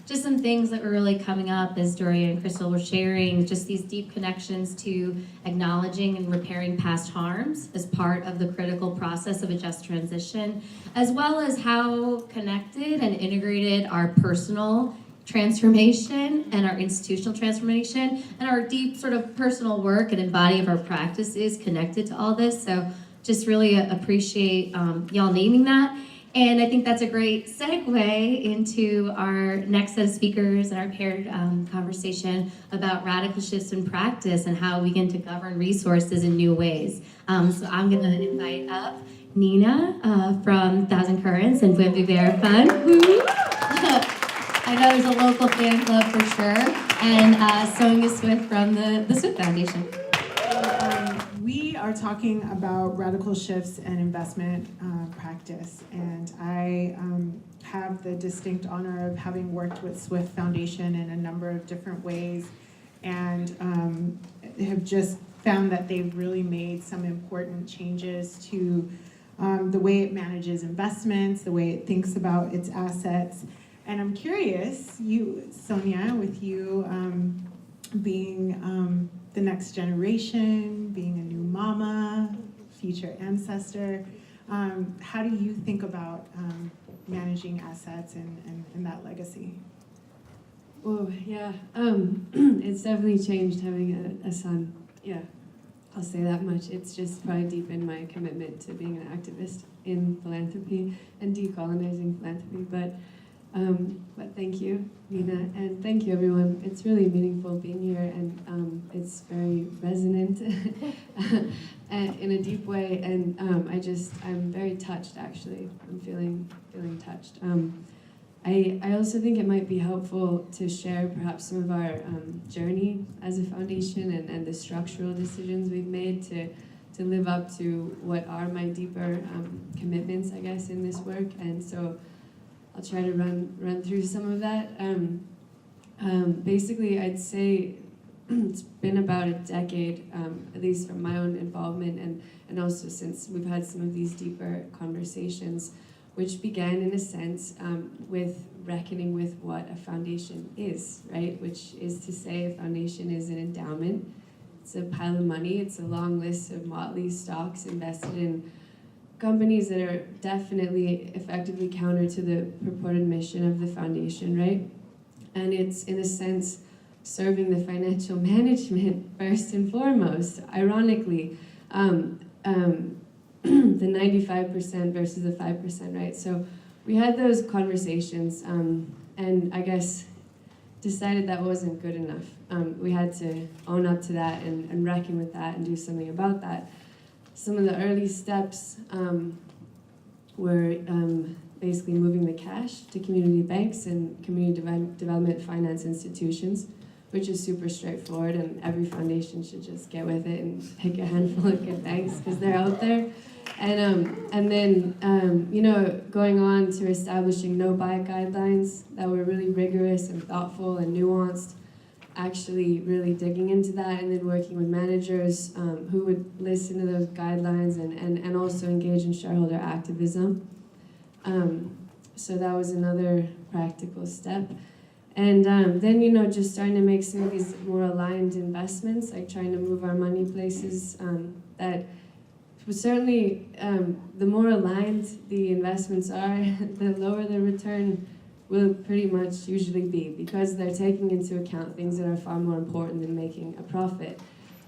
Just some things that were really coming up as Doria and Crystal were sharing, just these deep connections to acknowledging and repairing past harms as part of the critical process of a just transition, as well as how connected and integrated our personal transformation and our institutional transformation and our deep sort of personal work and embody of our practice is connected to all this. So just really appreciate y'all naming that. And I think that's a great segue into our next set of speakers and our paired conversation about radical shifts in practice and how we begin to govern resources in new ways. So I'm going to invite up Nina from Thousand Currents and Buen Vivir Fund. I know there's a local fan club for sure. And Sonia Swift from the Swift Foundation. We are talking about radical shifts and investment practice, and I have the distinct honor of having worked with Swift Foundation in a number of different ways, and have just found that they've really made some important changes to the way it manages investments, the way it thinks about its assets. And I'm curious, you, Sonia, with you being the next generation, being a new mama, future ancestor, how do you think about managing assets and that legacy? Oh, yeah. It's definitely changed having a son. Yeah, I'll say that much. It's just probably deepened my commitment to being an activist in philanthropy and decolonizing philanthropy. But thank you, Nina, and thank you, everyone. It's really meaningful being here, and it's very resonant in a deep way. And I'm very touched, actually. I'm feeling touched. I also think it might be helpful to share perhaps some of our journey as a foundation and the structural decisions we've made to live up to what are my deeper commitments, I guess, in this work. And so I'll try to run through some of that. Basically, I'd say it's been about a decade, at least from my own involvement, and also since we've had some of these deeper conversations, which began in a sense with reckoning with what a foundation is, right? Which is to say a foundation is an endowment. It's a pile of money. It's a long list of motley stocks invested in companies that are definitely effectively counter to the purported mission of the foundation, right? And it's, in a sense, serving the financial management first and foremost. Ironically, the 95% versus the 5%, right? So we had those conversations, and I guess decided that wasn't good enough. We had to own up to that and reckon with that and do something about that. Some of the early steps were basically moving the cash to community banks and community development finance institutions, which is super straightforward, and every foundation should just get with it and pick a handful of good banks because they're out there. And then going on to establishing no-buy guidelines that were really rigorous and thoughtful and nuanced, actually really digging into that, and then working with managers who would listen to those guidelines and also engage in shareholder activism. So that was another practical step. And then, just starting to make some of these more aligned investments, like trying to move our money places that was certainly, the more aligned the investments are, the lower the return will pretty much usually be, because they're taking into account things that are far more important than making a profit.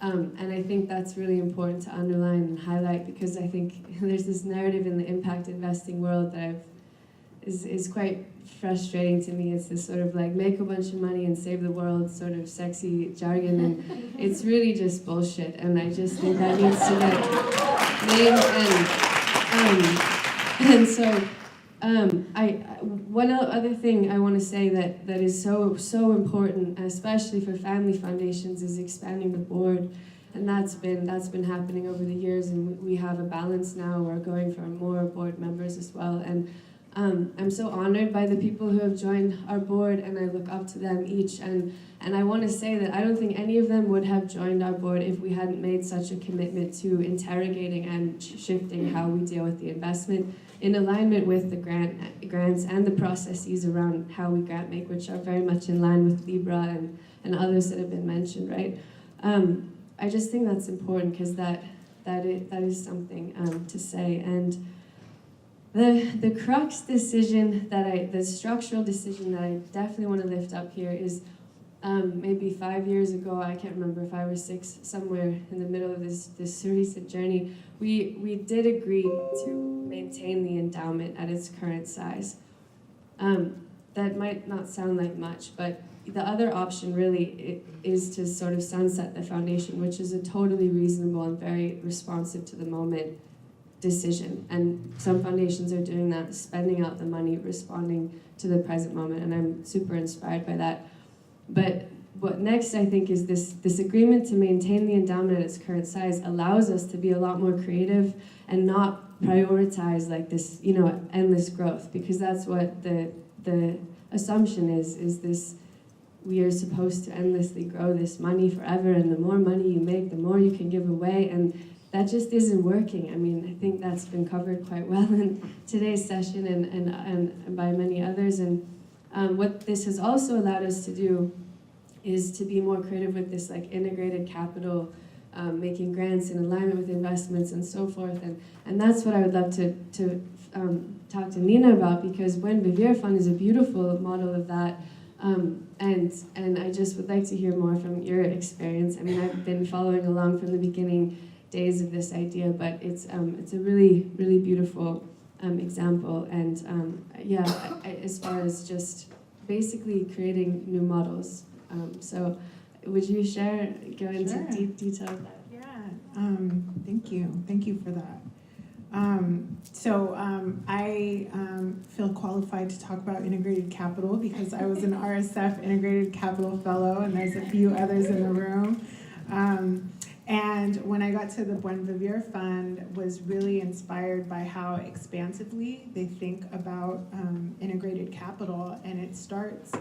And I think that's really important to underline and highlight, because I think there's this narrative in the impact investing world that is quite frustrating to me. It's this sort of like make a bunch of money and save the world sort of sexy jargon, and it's really just bullshit. And I just think that needs to get named. And so one other thing I want to say that is so important, especially for family foundations, is expanding the board. And that's been happening over the years, and we have a balance now. We're going for more board members as well. And I'm so honored by the people who have joined our board, and I look up to them each. And I want to say that I don't think any of them would have joined our board if we hadn't made such a commitment to interrogating and shifting how we deal with the investment in alignment with the grants and the processes around how we grant make, which are very much in line with Libra and others that have been mentioned, right? I just think that's important, because that is something to say. And the crux decision the structural decision that I definitely want to lift up here is maybe 5 years ago, I can't remember, 5 or 6, somewhere in the middle of this recent journey, we did agree to maintain the endowment at its current size. That might not sound like much, but the other option really is to sort of sunset the foundation, which is a totally reasonable and very responsive to the moment decision. And some foundations are doing that, spending out the money, responding to the present moment, and I'm super inspired by that. But what next, I think, is this agreement to maintain the endowment at its current size allows us to be a lot more creative and not prioritize like this, endless growth, because that's what the assumption is this: we are supposed to endlessly grow this money forever, and the more money you make, the more you can give away, and that just isn't working. I mean, I think that's been covered quite well in today's session and by many others. And what this has also allowed us to do is to be more creative with this like integrated capital, making grants in alignment with investments and so forth. And that's what I would love to talk to Nina about, because Buen Vivir Fund is a beautiful model of that. And I just would like to hear more from your experience. I mean, I've been following along from the beginning days of this idea, but it's a really, really beautiful example. And as far as just basically creating new models. So would you go into deep detail of that? Yeah, thank you for that. I feel qualified to talk about integrated capital because I was an RSF integrated capital fellow, and there's a few others in the room. And when I got to the Buen Vivir Fund, was really inspired by how expansively they think about integrated capital, and it starts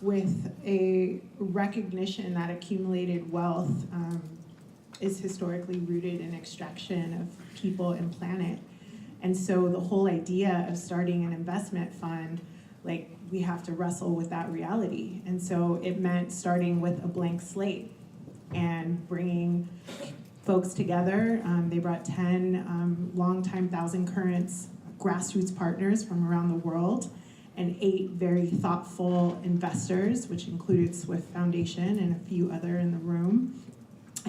with a recognition that accumulated wealth is historically rooted in extraction of people and planet. And so the whole idea of starting an investment fund, like, we have to wrestle with that reality. And so it meant starting with a blank slate and bringing folks together. They brought 10 longtime Thousand Currents grassroots partners from around the world, and 8 very thoughtful investors, which included Swift Foundation and a few other in the room.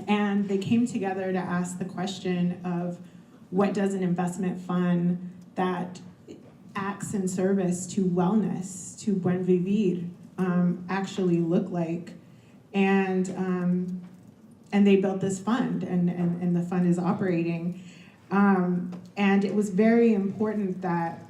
And they came together to ask the question of, what does an investment fund that acts in service to wellness, to Buen Vivir, actually look like? And they built this fund, and the fund is operating. And it was very important that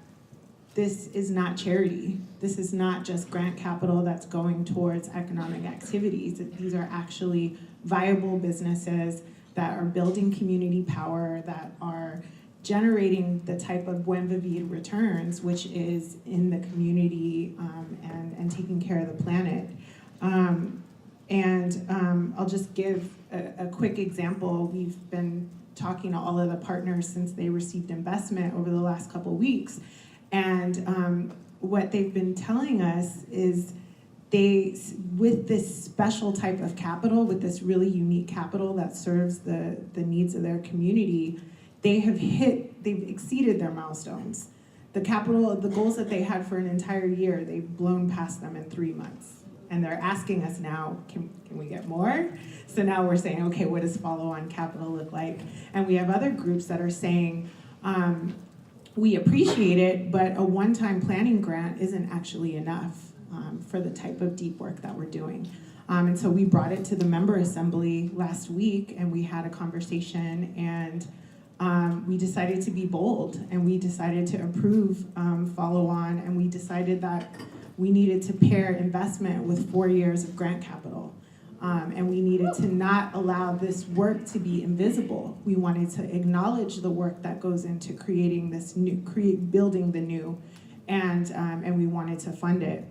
this is not charity. This is not just grant capital that's going towards economic activities. These are actually viable businesses that are building community power, that are generating the type of Buen Vivir returns, which is in the community and taking care of the planet. I'll just give a quick example. We've been talking to all of the partners since they received investment over the last couple weeks, And what they've been telling us is with this special type of capital, with this really unique capital that serves the needs of their community, they've exceeded their milestones. The goals that they had for an entire year, they've blown past them in 3 months. And they're asking us now, can we get more? So now we're saying, okay, what does follow-on capital look like? And we have other groups that are saying, we appreciate it, but a one-time planning grant isn't actually enough for the type of deep work that we're doing. And so we brought it to the member assembly last week, and we had a conversation, and we decided to be bold, and we decided to approve follow-on, and we decided that we needed to pair investment with 4 years of grant capital. And we needed to not allow this work to be invisible. We wanted to acknowledge the work that goes into creating this new, building the new, and we wanted to fund it.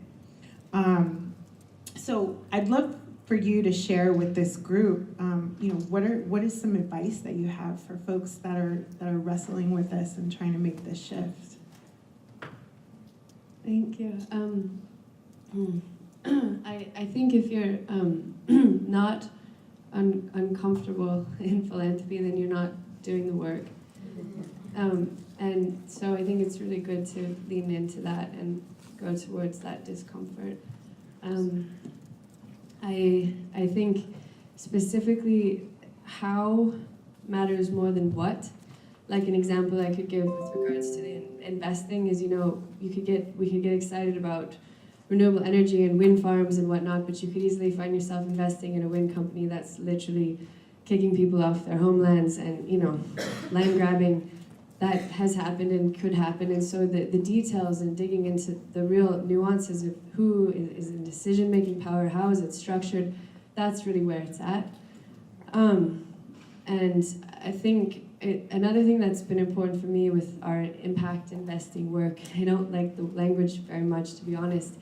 So I'd love for you to share with this group, what is some advice that you have for folks that are wrestling with this and trying to make this shift? Thank you. I think if you're not uncomfortable in philanthropy, then you're not doing the work. And so I think it's really good to lean into that and go towards that discomfort. I think specifically how matters more than what. Like an example I could give with regards to the investing is, we could get excited about renewable energy and wind farms and whatnot, but you could easily find yourself investing in a wind company that's literally kicking people off their homelands and, land grabbing. That has happened and could happen, and so the details and digging into the real nuances of who is in decision-making power, how is it structured, that's really where it's at. And I think another thing that's been important for me with our impact investing work, I don't like the language very much, to be honest.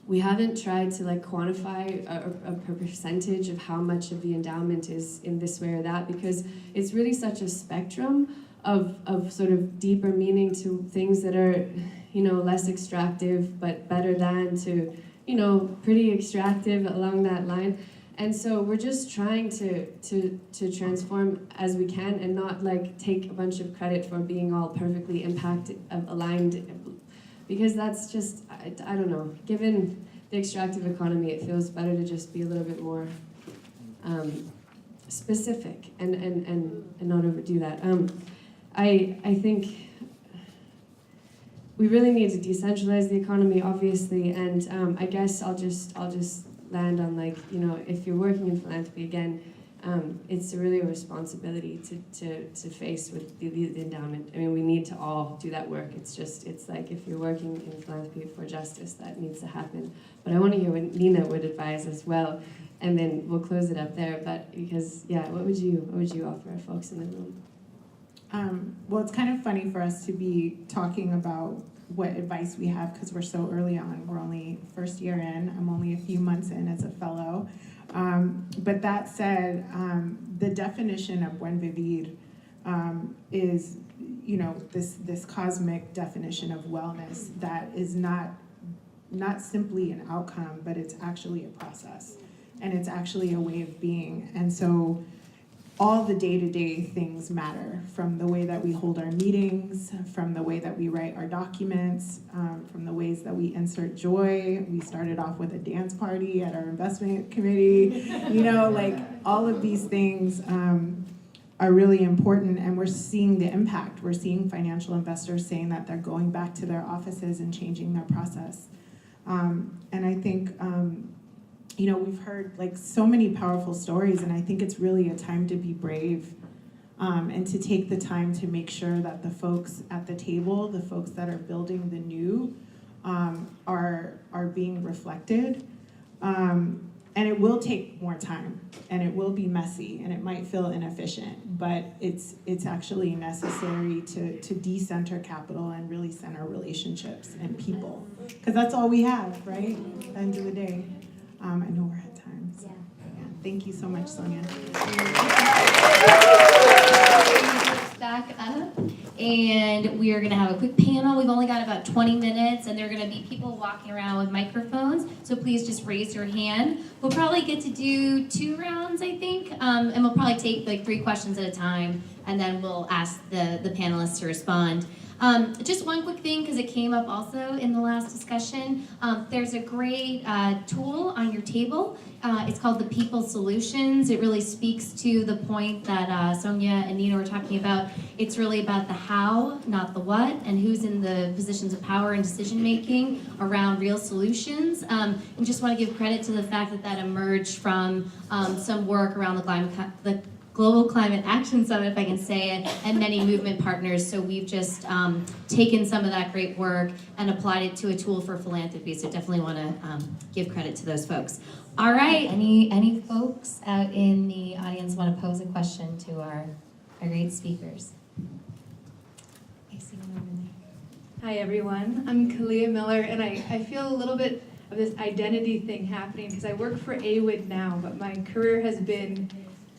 We haven't tried to quantify a percentage of how much of the endowment is in this way or that, because it's really such a spectrum of sort of deeper meaning to things that are, less extractive but better than, to, pretty extractive along that line. And so we're just trying to transform as we can and not take a bunch of credit for being all perfectly aligned, because that's just, I don't know, given the extractive economy, it feels better to just be a little bit more specific and not overdo that. I think we really need to decentralize the economy, obviously, and I guess I'll just land on if you're working in philanthropy, again, it's really a responsibility to face with the endowment. I mean, we need to all do that work. It's like if you're working in philanthropy for justice, that needs to happen. But I want to hear what Nina would advise as well, and then we'll close it up there. But because, what would you offer our folks in the room? Well, it's kind of funny for us to be talking about what advice we have because we're so early on. We're only first year in. I'm only a few months in as a fellow. But that said, the definition of buen vivir is, this cosmic definition of wellness that is not simply an outcome, but it's actually a process, and it's actually a way of being. And so all the day-to-day things matter, from the way that we hold our meetings, from the way that we write our documents, from the ways that we insert joy. We started off with a dance party at our investment committee. All of these things are really important, and we're seeing the impact. We're seeing financial investors saying that they're going back to their offices and changing their process. And I think we've heard so many powerful stories, and I think it's really a time to be brave and to take the time to make sure that the folks at the table, the folks that are building the new, are being reflected. And it will take more time, and it will be messy, and it might feel inefficient, but it's actually necessary to decenter capital and really center relationships and people, because that's all we have, right? At the end of the day. I know we're at time. So, Thank you so much, Sonia. Back back up, and we are going to have a quick panel. We've only got about 20 minutes, and there are going to be people walking around with microphones, so please just raise your hand. We'll probably get to do 2 rounds, I think, and we'll probably take like 3 questions at a time, and then we'll ask the panelists to respond. Just one quick thing, because it came up also in the last discussion. There's a great tool on your table. It's called the People Solutions. It really speaks to the point that Sonia and Nina were talking about. It's really about the how, not the what, and who's in the positions of power and decision making around real solutions. And just want to give credit to the fact that that emerged from some work around the Global Climate Action Summit, if I can say it, and many movement partners. So we've just taken some of that great work and applied it to a tool for philanthropy. So definitely want to give credit to those folks. All right, any folks out in the audience want to pose a question to our great speakers? I see one over there. Hi everyone, I'm Kalia Miller, and I feel a little bit of this identity thing happening because I work for AWID now, but my career has been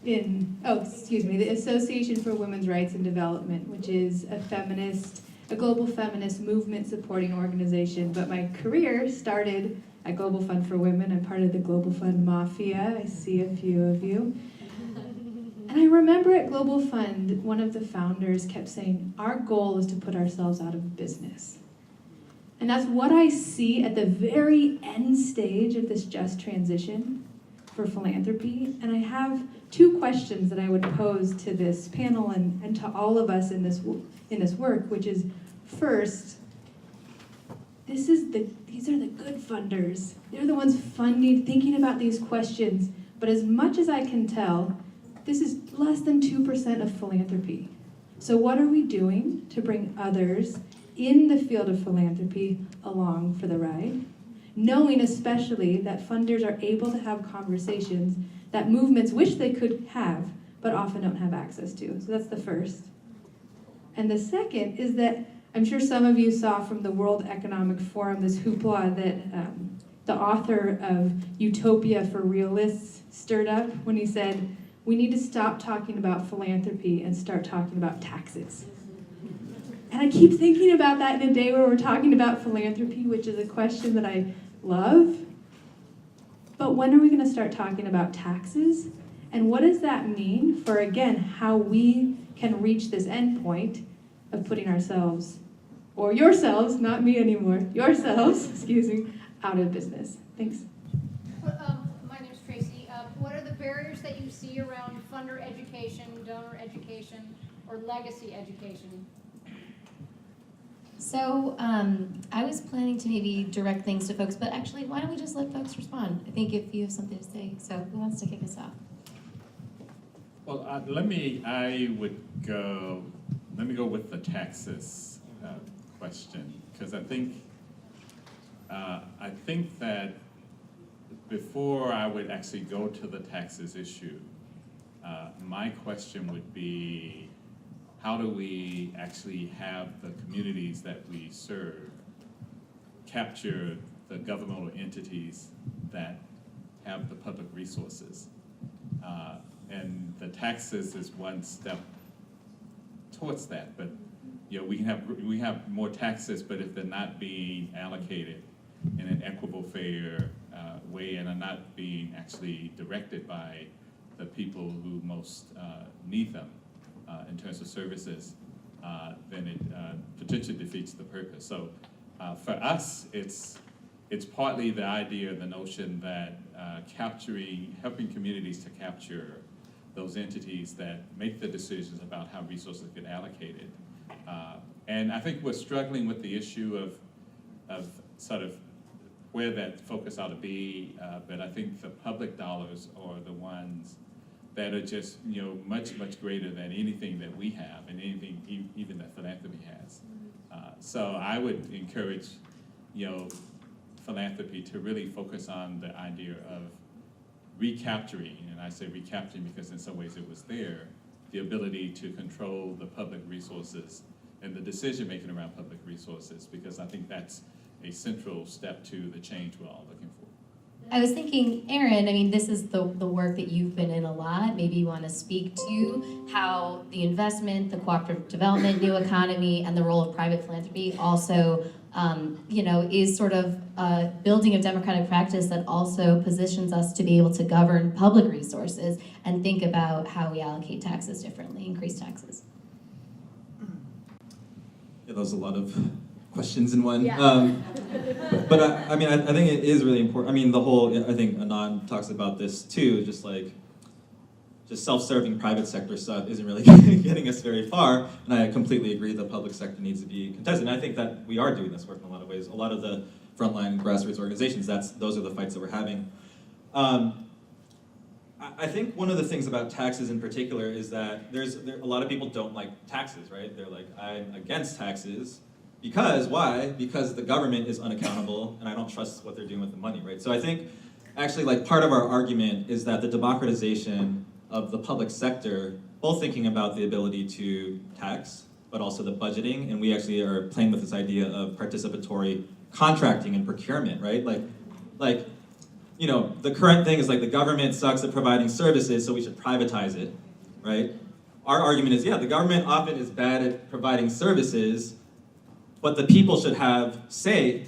in, the Association for Women's Rights and Development, which is a global feminist movement supporting organization. But my career started at Global Fund for Women. I'm part of the Global Fund Mafia. I see a few of you. And I remember at Global Fund, one of the founders kept saying, our goal is to put ourselves out of business. And that's what I see at the very end stage of this just transition for philanthropy. And I have 2 questions that I would pose to this panel and to all of us in this work, which is, first, these are the good funders. They're the ones funding, thinking about these questions. But as much as I can tell, this is less than 2% of philanthropy. So what are we doing to bring others in the field of philanthropy along for the ride? Knowing especially that funders are able to have conversations that movements wish they could have, but often don't have access to. So that's the first. And the second is that I'm sure some of you saw from the World Economic Forum this hoopla that the author of Utopia for Realists stirred up when he said, we need to stop talking about philanthropy and start talking about taxes. And I keep thinking about that in a day where we're talking about philanthropy, which is a question that I love. But when are we going to start talking about taxes? And what does that mean for, again, how we can reach this end point of putting ourselves, or yourselves, not me anymore, yourselves, excuse me, out of business? Thanks. My name's Tracy. What are the barriers that you see around funder education, donor education, or legacy education? So I was planning to maybe direct things to folks, but actually, why don't we just let folks respond? I think if you have something to say. So who wants to kick us off? Well, let me go with the taxes question, because I think that before I would actually go to the taxes issue, my question would be, how do we actually have the communities that we serve capture the governmental entities that have the public resources? And the taxes is one step towards that, but we have more taxes, but if they're not being allocated in an equitable, fair way and are not being actually directed by the people who most need them in terms of services, then it potentially defeats the purpose. So for us, it's partly the idea, the notion that helping communities to capture those entities that make the decisions about how resources get allocated. And I think we're struggling with the issue of sort of where that focus ought to be, but I think the public dollars are the ones that are just much greater than anything that we have and anything even that philanthropy has. So I would encourage philanthropy to really focus on the idea of recapturing, and I say recapturing because in some ways it was there, the ability to control the public resources and the decision making around public resources, because I think that's a central step to the change we're all looking for. I was thinking, Erin, I mean, this is the work that you've been in a lot. Maybe you want to speak to how the investment, the cooperative development, new economy, and the role of private philanthropy also, is sort of building a democratic practice that also positions us to be able to govern public resources and think about how we allocate taxes differently, increase taxes. Yeah, that was a lot of questions in one. Yeah. But I mean, I think it is really important. I mean, I think Anand talks about this too, just self-serving private sector stuff isn't really getting us very far, and I completely agree the public sector needs to be contested. And I think that we are doing this work in a lot of ways. A lot of the frontline grassroots organizations, those are the fights that we're having. I think one of the things about taxes in particular is that a lot of people don't like taxes, right? They're like, I'm against taxes. Because, why? Because the government is unaccountable and I don't trust what they're doing with the money, right? So I think actually part of our argument is that the democratization of the public sector, both thinking about the ability to tax, but also the budgeting, and we actually are playing with this idea of participatory contracting and procurement, right? The current thing is the government sucks at providing services, so we should privatize it, right? Our argument is, yeah, the government often is bad at providing services, but the people should have say,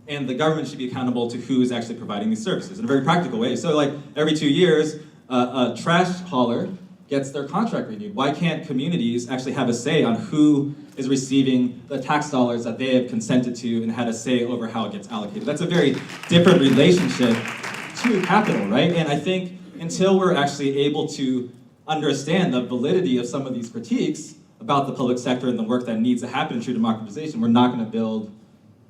and the government should be accountable to who's actually providing these services in a very practical way. So every 2 years, a trash hauler gets their contract renewed. Why can't communities actually have a say on who is receiving the tax dollars that they have consented to and had a say over how it gets allocated? That's a very different relationship to capital, right? And I think until we're actually able to understand the validity of some of these critiques about the public sector and the work that needs to happen in true democratization, we're not going to build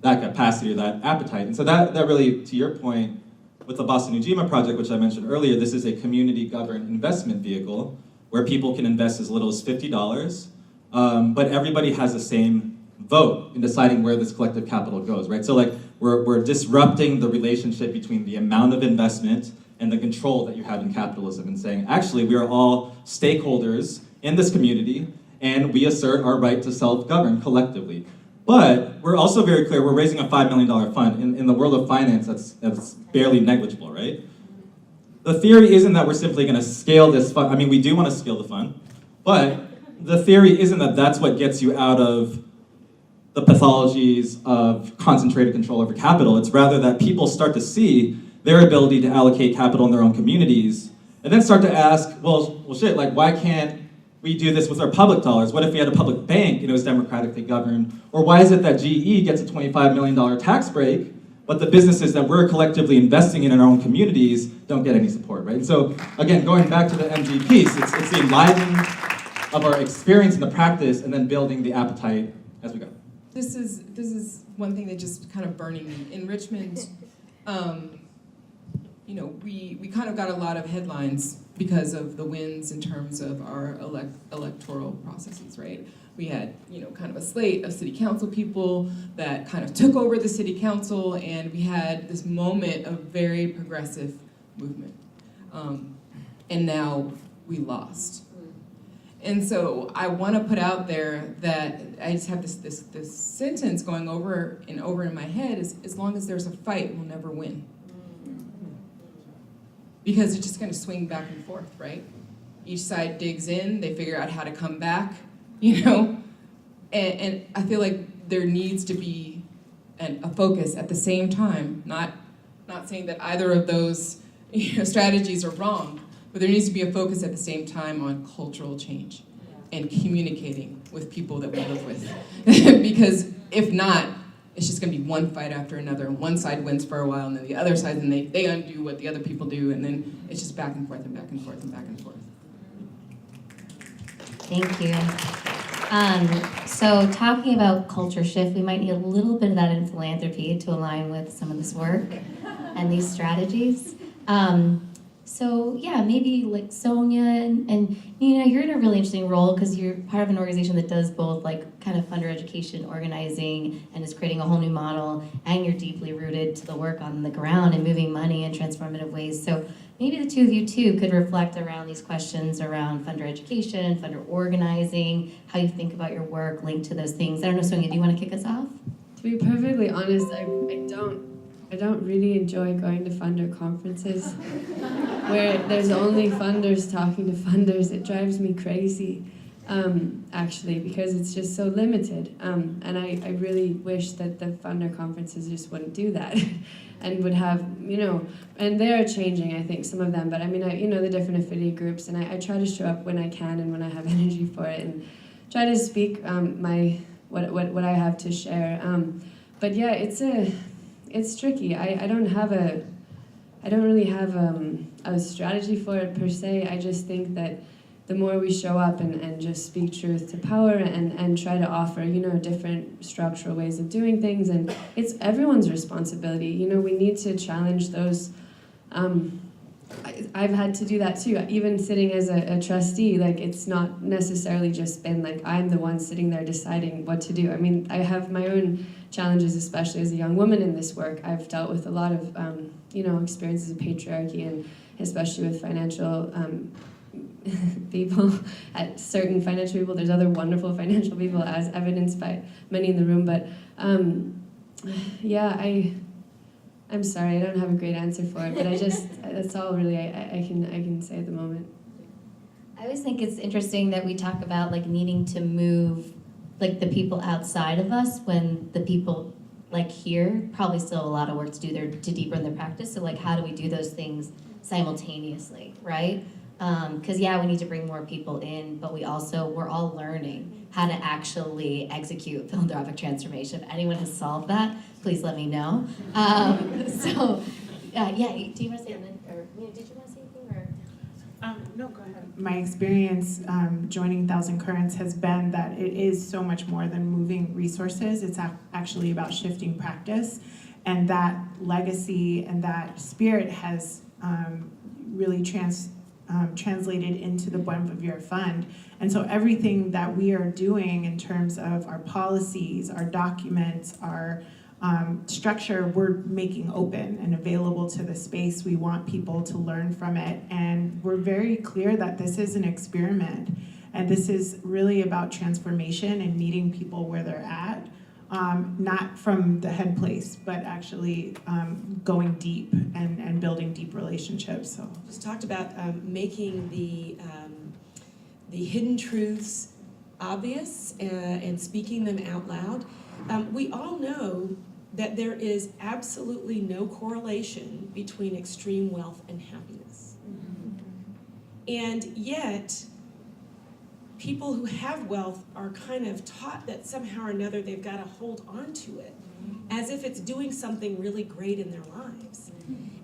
that capacity or that appetite. And so that really, to your point, with the Boston Ujima project, which I mentioned earlier, this is a community-governed investment vehicle where people can invest as little as $50, but everybody has the same vote in deciding where this collective capital goes, right? So we're disrupting the relationship between the amount of investment and the control that you have in capitalism and saying, actually, we are all stakeholders in this community, and we assert our right to self-govern collectively. But we're also very clear, we're raising a $5 million fund. In the world of finance, that's barely negligible, right? The theory isn't that we're simply gonna scale this fund. I mean, we do wanna scale the fund, but the theory isn't that that's what gets you out of the pathologies of concentrated control over capital. It's rather that people start to see their ability to allocate capital in their own communities, and then start to ask, well shit, why can't we do this with our public dollars? What if we had a public bank and it was democratically governed? Or why is it that GE gets a $25 million tax break, but the businesses that we're collectively investing in our own communities don't get any support, right? And so, again, going back to the MG piece, it's the enlivening of our experience in the practice and then building the appetite as we go. This is one thing that just kind of burning me. In Richmond, we kind of got a lot of headlines because of the wins in terms of our electoral processes, right? We had, kind of a slate of city council people that kind of took over the city council, and we had this moment of very progressive movement. And now we lost. And so I want to put out there that I just have this sentence going over and over in my head is, as long as there's a fight, we'll never win. Because it's just going to swing back and forth, right? Each side digs in, they figure out how to come back, and I feel like there needs to be a focus at the same time, not saying that either of those strategies are wrong, but there needs to be a focus at the same time on cultural change and communicating with people that we live with. Because if not, it's just going to be one fight after another, and one side wins for a while, and then the other side, and they undo what the other people do, and then it's just back and forth and back and forth and back and forth. Thank you. So talking about culture shift, we might need a little bit of that in philanthropy to align with some of this work and these strategies. So yeah, maybe like Sonia and Nina, you're in a really interesting role because you're part of an organization that does both kind of funder education organizing and is creating a whole new model, and you're deeply rooted to the work on the ground and moving money in transformative ways. So maybe the two of you too could reflect around these questions around funder education, funder organizing, how you think about your work linked to those things. I don't know, Sonia, do you want to kick us off? To be perfectly honest, I don't I don't really enjoy going to funder conferences where there's only funders talking to funders. It drives me crazy, actually, because it's just so limited. And I really wish that the funder conferences just wouldn't do that and would have, and they're changing, I think, some of them. But I mean, the different affinity groups, and I try to show up when I can and when I have energy for it, and try to speak what I have to share. But yeah, it's tricky. I don't really have a strategy for it per se. I just think that the more we show up and just speak truth to power and try to offer, different structural ways of doing things, and it's everyone's responsibility. We need to challenge those. I've had to do that too. Even sitting as a trustee, it's not necessarily just been I'm the one sitting there deciding what to do. I mean, I have my own challenges, especially as a young woman in this work. I've dealt with a lot of, experiences of patriarchy, and especially with financial people, at certain financial people. There's other wonderful financial people, as evidenced by many in the room. But I'm sorry, I don't have a great answer for it, but that's all really I can say at the moment. I always think it's interesting that we talk about needing to move the people outside of us, when the people here probably still have a lot of work to do to deepen their practice. So how do we do those things simultaneously, right? Because we need to bring more people in, but we're all learning how to actually execute philanthropic transformation. If anyone has solved that, please let me know. Do you want to say anything, or did you want to say anything, or? No, go ahead. My experience joining Thousand Currents has been that it is so much more than moving resources. It's actually about shifting practice, and that legacy and that spirit has really translated into the Buen Vivir Fund. And so everything that we are doing in terms of our policies, our documents, our structure, we're making open and available to the space. We want people to learn from it. And we're very clear that this is an experiment. And this is really about transformation and meeting people where they're at. Not from the head place, but actually going deep and building deep relationships. So just talked about making the hidden truths obvious and speaking them out loud. We all know that there is absolutely no correlation between extreme wealth and happiness. And yet, people who have wealth are kind of taught that somehow or another they've got to hold on to it as if it's doing something really great in their lives.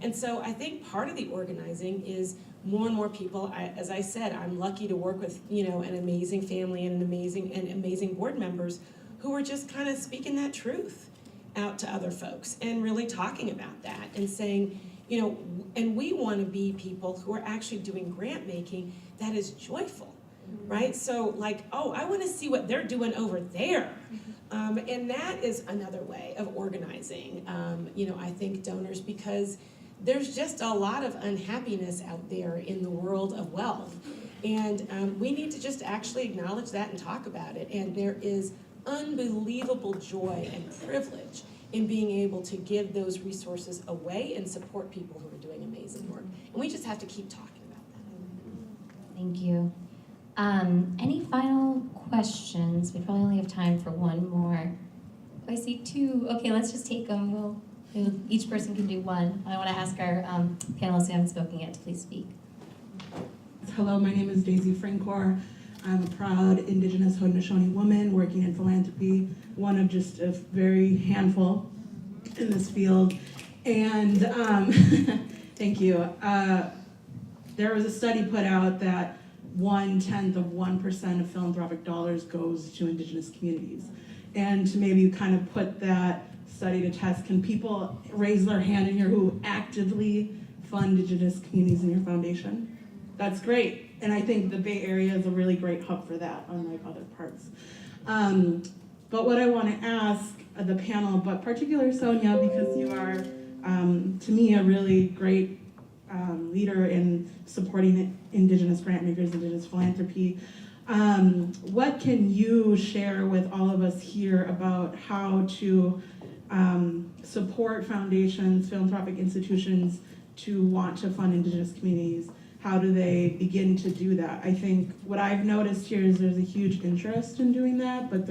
And so I think part of the organizing is more and more people, as I said, I'm lucky to work with an amazing family and amazing board members who are just kind of speaking that truth out to other folks and really talking about that and saying, and we want to be people who are actually doing grant making that is joyful. Right? So I want to see what they're doing over there. And that is another way of organizing, I think donors, because there's just a lot of unhappiness out there in the world of wealth. And we need to just actually acknowledge that and talk about it. And there is unbelievable joy and privilege in being able to give those resources away and support people who are doing amazing work. And we just have to keep talking about that. Thank you. Any final questions? We probably only have time for one more. I see two. Okay, let's just take them. Each person can do one. I want to ask our panelists who haven't spoken yet to please speak. Hello, my name is Daisy Francor. I'm a proud Indigenous Haudenosaunee woman working in philanthropy, one of just a very handful in this field. And thank you. There was a study put out that 0.1% of philanthropic dollars goes to Indigenous communities. And to maybe kind of put that study to test, can people raise their hand in here who actively fund Indigenous communities in your foundation? That's great. And I think the Bay Area is a really great hub for that, unlike other parts. But what I want to ask the panel, but particularly Sonia, because you are, to me, a really great leader in supporting Indigenous grant makers, Indigenous philanthropy. What can you share with all of us here about how to support foundations, philanthropic institutions to want to fund Indigenous communities? How do they begin to do that? I think what I've noticed here is there's a huge interest in doing that, but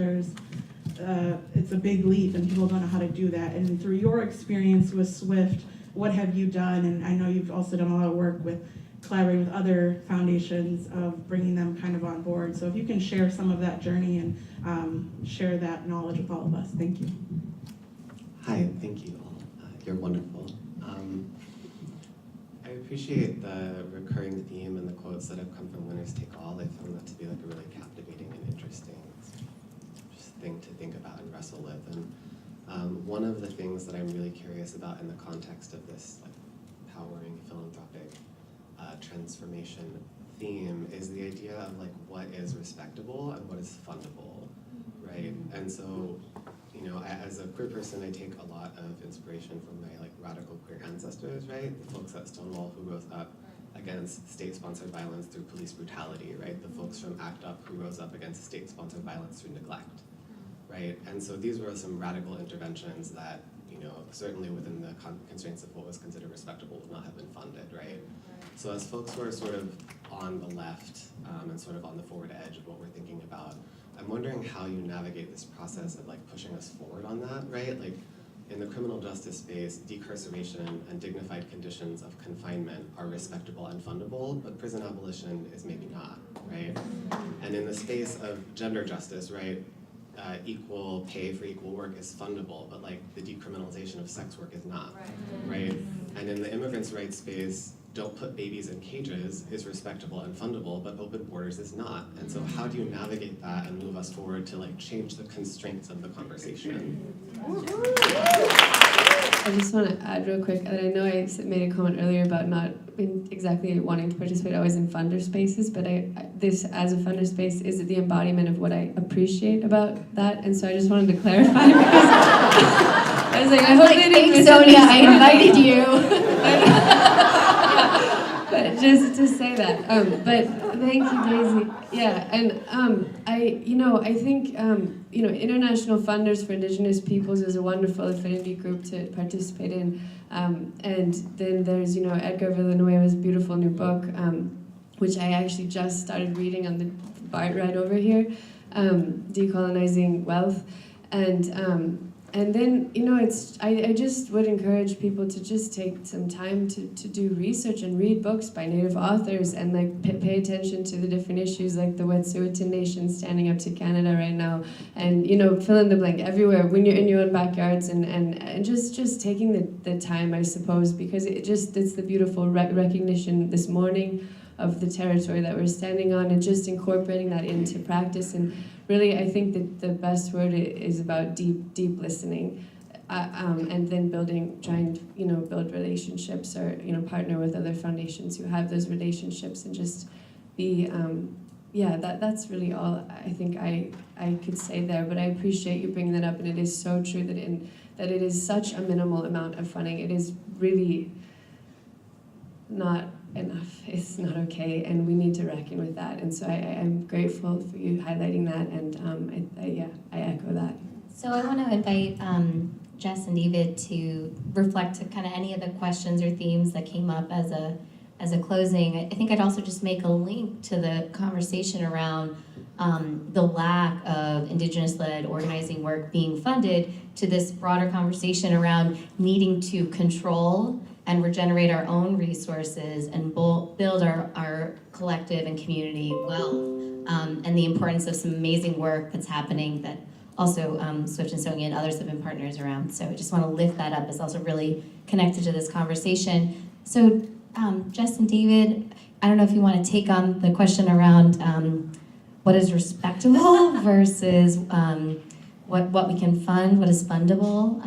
it's a big leap and people don't know how to do that. And through your experience with SWIFT, what have you done? And I know you've also done a lot of work with collaborating with other foundations of bringing them kind of on board. So if you can share some of that journey and share that knowledge with all of us. Thank you. Hi, thank you all. You're wonderful. I appreciate the recurring theme and the quotes that have come from Winners Take All. I found that to be like a really captivating and interesting thing to think about and wrestle with. And one of the things that I'm really curious about in the context of this like powering philanthropic transformation theme is the idea of like what is respectable and what is fundable, right? And so, you know, as a queer person, I take a lot of inspiration from my like radical queer ancestors, right? The folks at Stonewall who rose up against state-sponsored violence through police brutality, right? The folks from ACT UP who rose up against state-sponsored violence through neglect, right? And so these were some radical interventions that, you know, certainly within the constraints of what was considered respectable would not have been funded, right? So as folks who are sort of on the left and sort of on the forward edge of what we're thinking about, I'm wondering how you navigate this process of like pushing us forward on that, right? Like in the criminal justice space, decarceration and dignified conditions of confinement are respectable and fundable, but prison abolition is maybe not, right? And in the space of gender justice, right, equal pay for equal work is fundable, but like the decriminalization of sex work is not, right? And in the immigrants' rights space, don't put babies in cages is respectable and fundable, but open borders is not. And so how do you navigate that and move us forward to like change the constraints of the conversation? I just want to add real quick that I know I made a comment earlier about not exactly wanting to participate always in funder spaces, but this as a funder space is the embodiment of what I appreciate about that, and so I just wanted to clarify because I was like, I hope they didn't miss Sonia, I invited you. But just to say that, but thank you, Daisy. Yeah, and I think international funders for Indigenous peoples is a wonderful affinity group to participate in. And then there's Edgar Villanueva's beautiful new book, which I actually just started reading on the BART ride over here, Decolonizing Wealth, and then, I just would encourage people to just take some time to do research and read books by Native authors and pay attention to the different issues like the Wet'suwet'en Nation standing up to Canada right now, and fill in the blank everywhere when you're in your own backyards and just taking the time, I suppose, because it's the beautiful recognition this morning of the territory that we're standing on and just incorporating that into practice. And really, I think that the best word is about deep listening, and then trying to build relationships or partner with other foundations who have those relationships and just be that's really all I think I could say there. But I appreciate you bringing that up, and it is so true that it is such a minimal amount of funding. It is really not enough. It's not okay, and we need to reckon with that. And so I'm grateful for you highlighting that, and I echo that. So I want to invite Jess and David to reflect to kind of any of the questions or themes that came up as a closing. I think I'd also just make a link to the conversation around the lack of Indigenous-led organizing work being funded to this broader conversation around needing to control and regenerate our own resources and build our collective and community wealth, and the importance of some amazing work that's happening that also Swift and Sonia and others have been partners around. So I just want to lift that up. It's also really connected to this conversation. So Jess and David, I don't know if you want to take on the question around what is respectable versus what we can fund, what is fundable,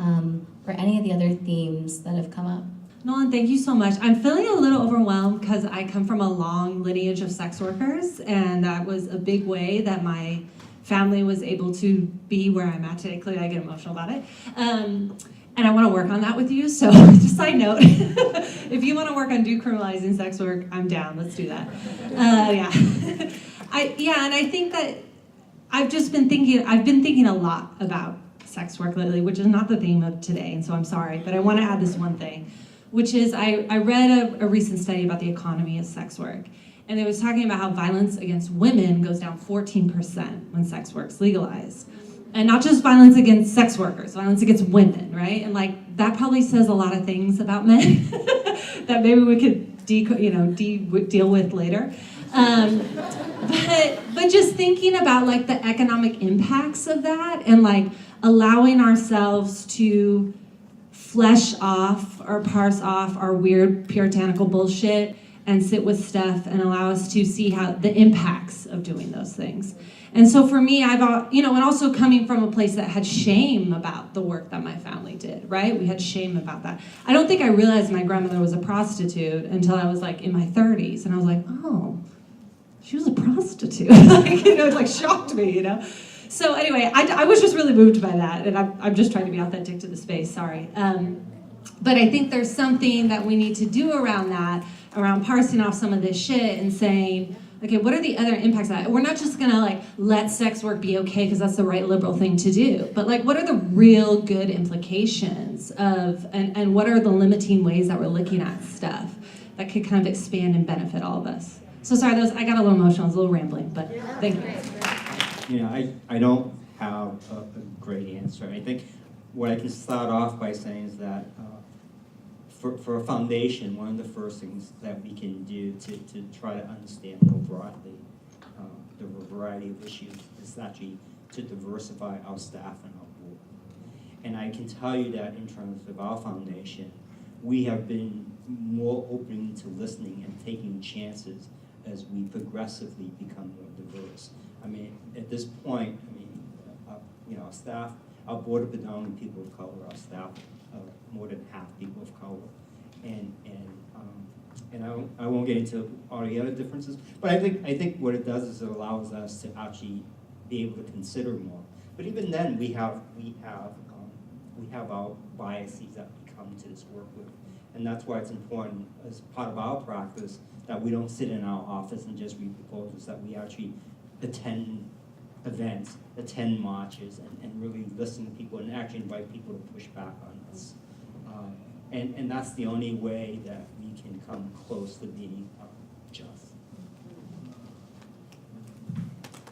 or any of the other themes that have come up. Nolan, thank you so much. I'm feeling a little overwhelmed because I come from a long lineage of sex workers, and that was a big way that my family was able to be where I'm at today. Clearly, I get emotional about it. And I want to work on that with you. So just a side note, if you want to work on decriminalizing sex work, I'm down. Let's do that. And I think that I've been thinking a lot about sex work lately, which is not the theme of today, and so I'm sorry, but I want to add this one thing, which is I read a recent study about the economy of sex work, and it was talking about how violence against women goes down 14% when sex work's legalized. And not just violence against sex workers, violence against women, right? And like, that probably says a lot of things about men that maybe we could deal with later. But just thinking about like the economic impacts of that and like allowing ourselves to flesh off or parse off our weird puritanical bullshit and sit with stuff and allow us to see how the impacts of doing those things. And so for me, and also coming from a place that had shame about the work that my family did, right? We had shame about that. I don't think I realized my grandmother was a prostitute until I was like in my 30s. And I was like, oh, she was a prostitute. It like shocked me, So anyway, I was just really moved by that. And I'm just trying to be authentic to the space, sorry. But I think there's something that we need to do around that, around parsing off some of this shit and saying, okay, what are the other impacts of that? We're not just gonna like let sex work be okay because that's the right liberal thing to do, but like what are the real good implications of, and what are the limiting ways that we're looking at stuff that could kind of expand and benefit all of us? So sorry, I got a little emotional, I was a little rambling, but thank you. I don't have a great answer. I think what I can start off by saying is that for a foundation, one of the first things that we can do to try to understand more broadly the variety of issues is actually to diversify our staff and our board. And I can tell you that in terms of our foundation, we have been more open to listening and taking chances as we progressively become more diverse. I mean, at this point, our staff, our board of predominantly people of color, our staff more than half people of color, and I won't get into all the other differences, but I think what it does is it allows us to actually be able to consider more. But even then, we have our biases that we come to this work with, and that's why it's important as part of our practice that we don't sit in our office and just read proposals, that we actually attend events, attend marches, and really listen to people and actually invite people to push back on us. And that's the only way that we can come close to being just.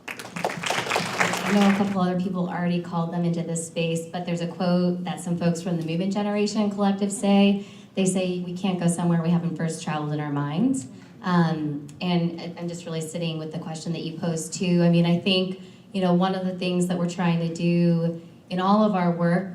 I know a couple other people already called them into this space, but there's a quote that some folks from the Movement Generation Collective say. They say, we can't go somewhere we haven't first traveled in our minds. And I'm just really sitting with the question that you posed too. I mean, I think, one of the things that we're trying to do in all of our work,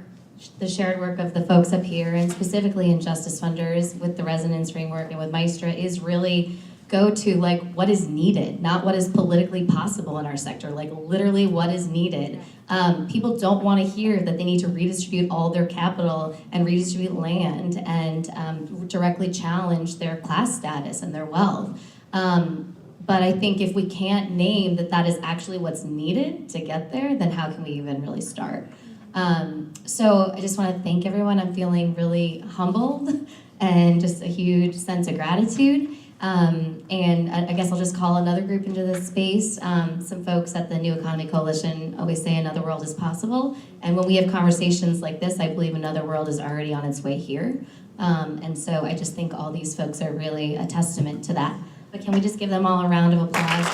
the shared work of the folks up here, and specifically in Justice Funders with the resonance framework and with Maestra, is really go to like what is needed, not what is politically possible in our sector, like literally what is needed. People don't want to hear that they need to redistribute all their capital and redistribute land and directly challenge their class status and their wealth. But I think if we can't name that that is actually what's needed to get there, then how can we even really start? So I just want to thank everyone. I'm feeling really humbled and just a huge sense of gratitude. And I guess I'll just call another group into this space. Some folks at the New Economy Coalition always say another world is possible. And when we have conversations like this, I believe another world is already on its way here. And so I just think all these folks are really a testament to that. But can we just give them all a round of applause?